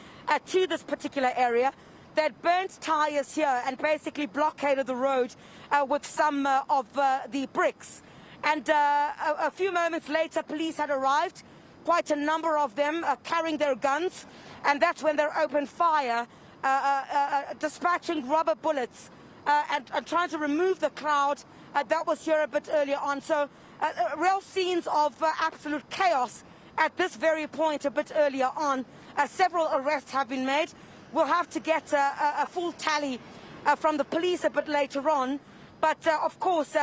to this particular area. They'd burnt tyres here and basically blockaded the road with some of the bricks. And a few moments later, police had arrived, quite a number of them carrying their guns, and that's when they opened fire, dispatching rubber bullets and trying to remove the crowd that was here a bit earlier on. So real scenes of absolute chaos at this very point a bit earlier on. Several arrests have been made. We'll have to get a full tally from the police a bit later on. But of course,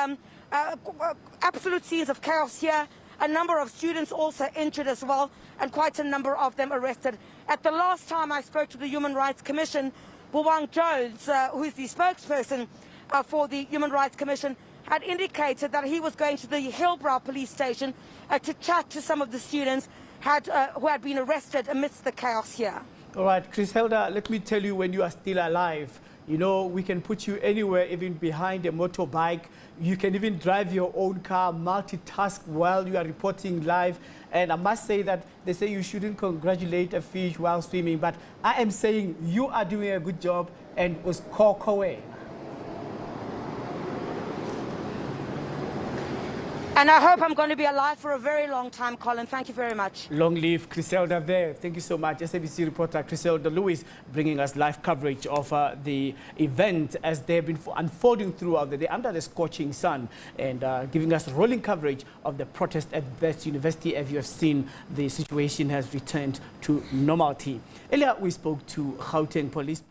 absolute scenes of chaos here. A number of students also injured as well, and quite a number of them arrested. At the last time I spoke to the Human Rights Commission, Buwang Jones, who is the spokesperson for the Human Rights Commission, had indicated that he was going to the Hillbrow police station to chat to some of the students who had been arrested amidst the chaos here. All right, Griselda, let me tell you, when you are still alive, you know, we can put you anywhere, even behind a motorbike. You can even drive your own car, multitask while you are reporting live. And I must say that they say you shouldn't congratulate a fish while swimming, but I am saying you are doing a good job and was away. And I hope I'm going to be alive for a very long time, Colin. Thank you very much. Long live Griselda there. Thank you so much. SABC reporter Griselda Lewis bringing us live coverage of the event as they've been unfolding throughout the day under the scorching sun, and giving us rolling coverage of the protest at Wits University. As you have seen, the situation has returned to normality. Earlier, we spoke to Gauteng Police.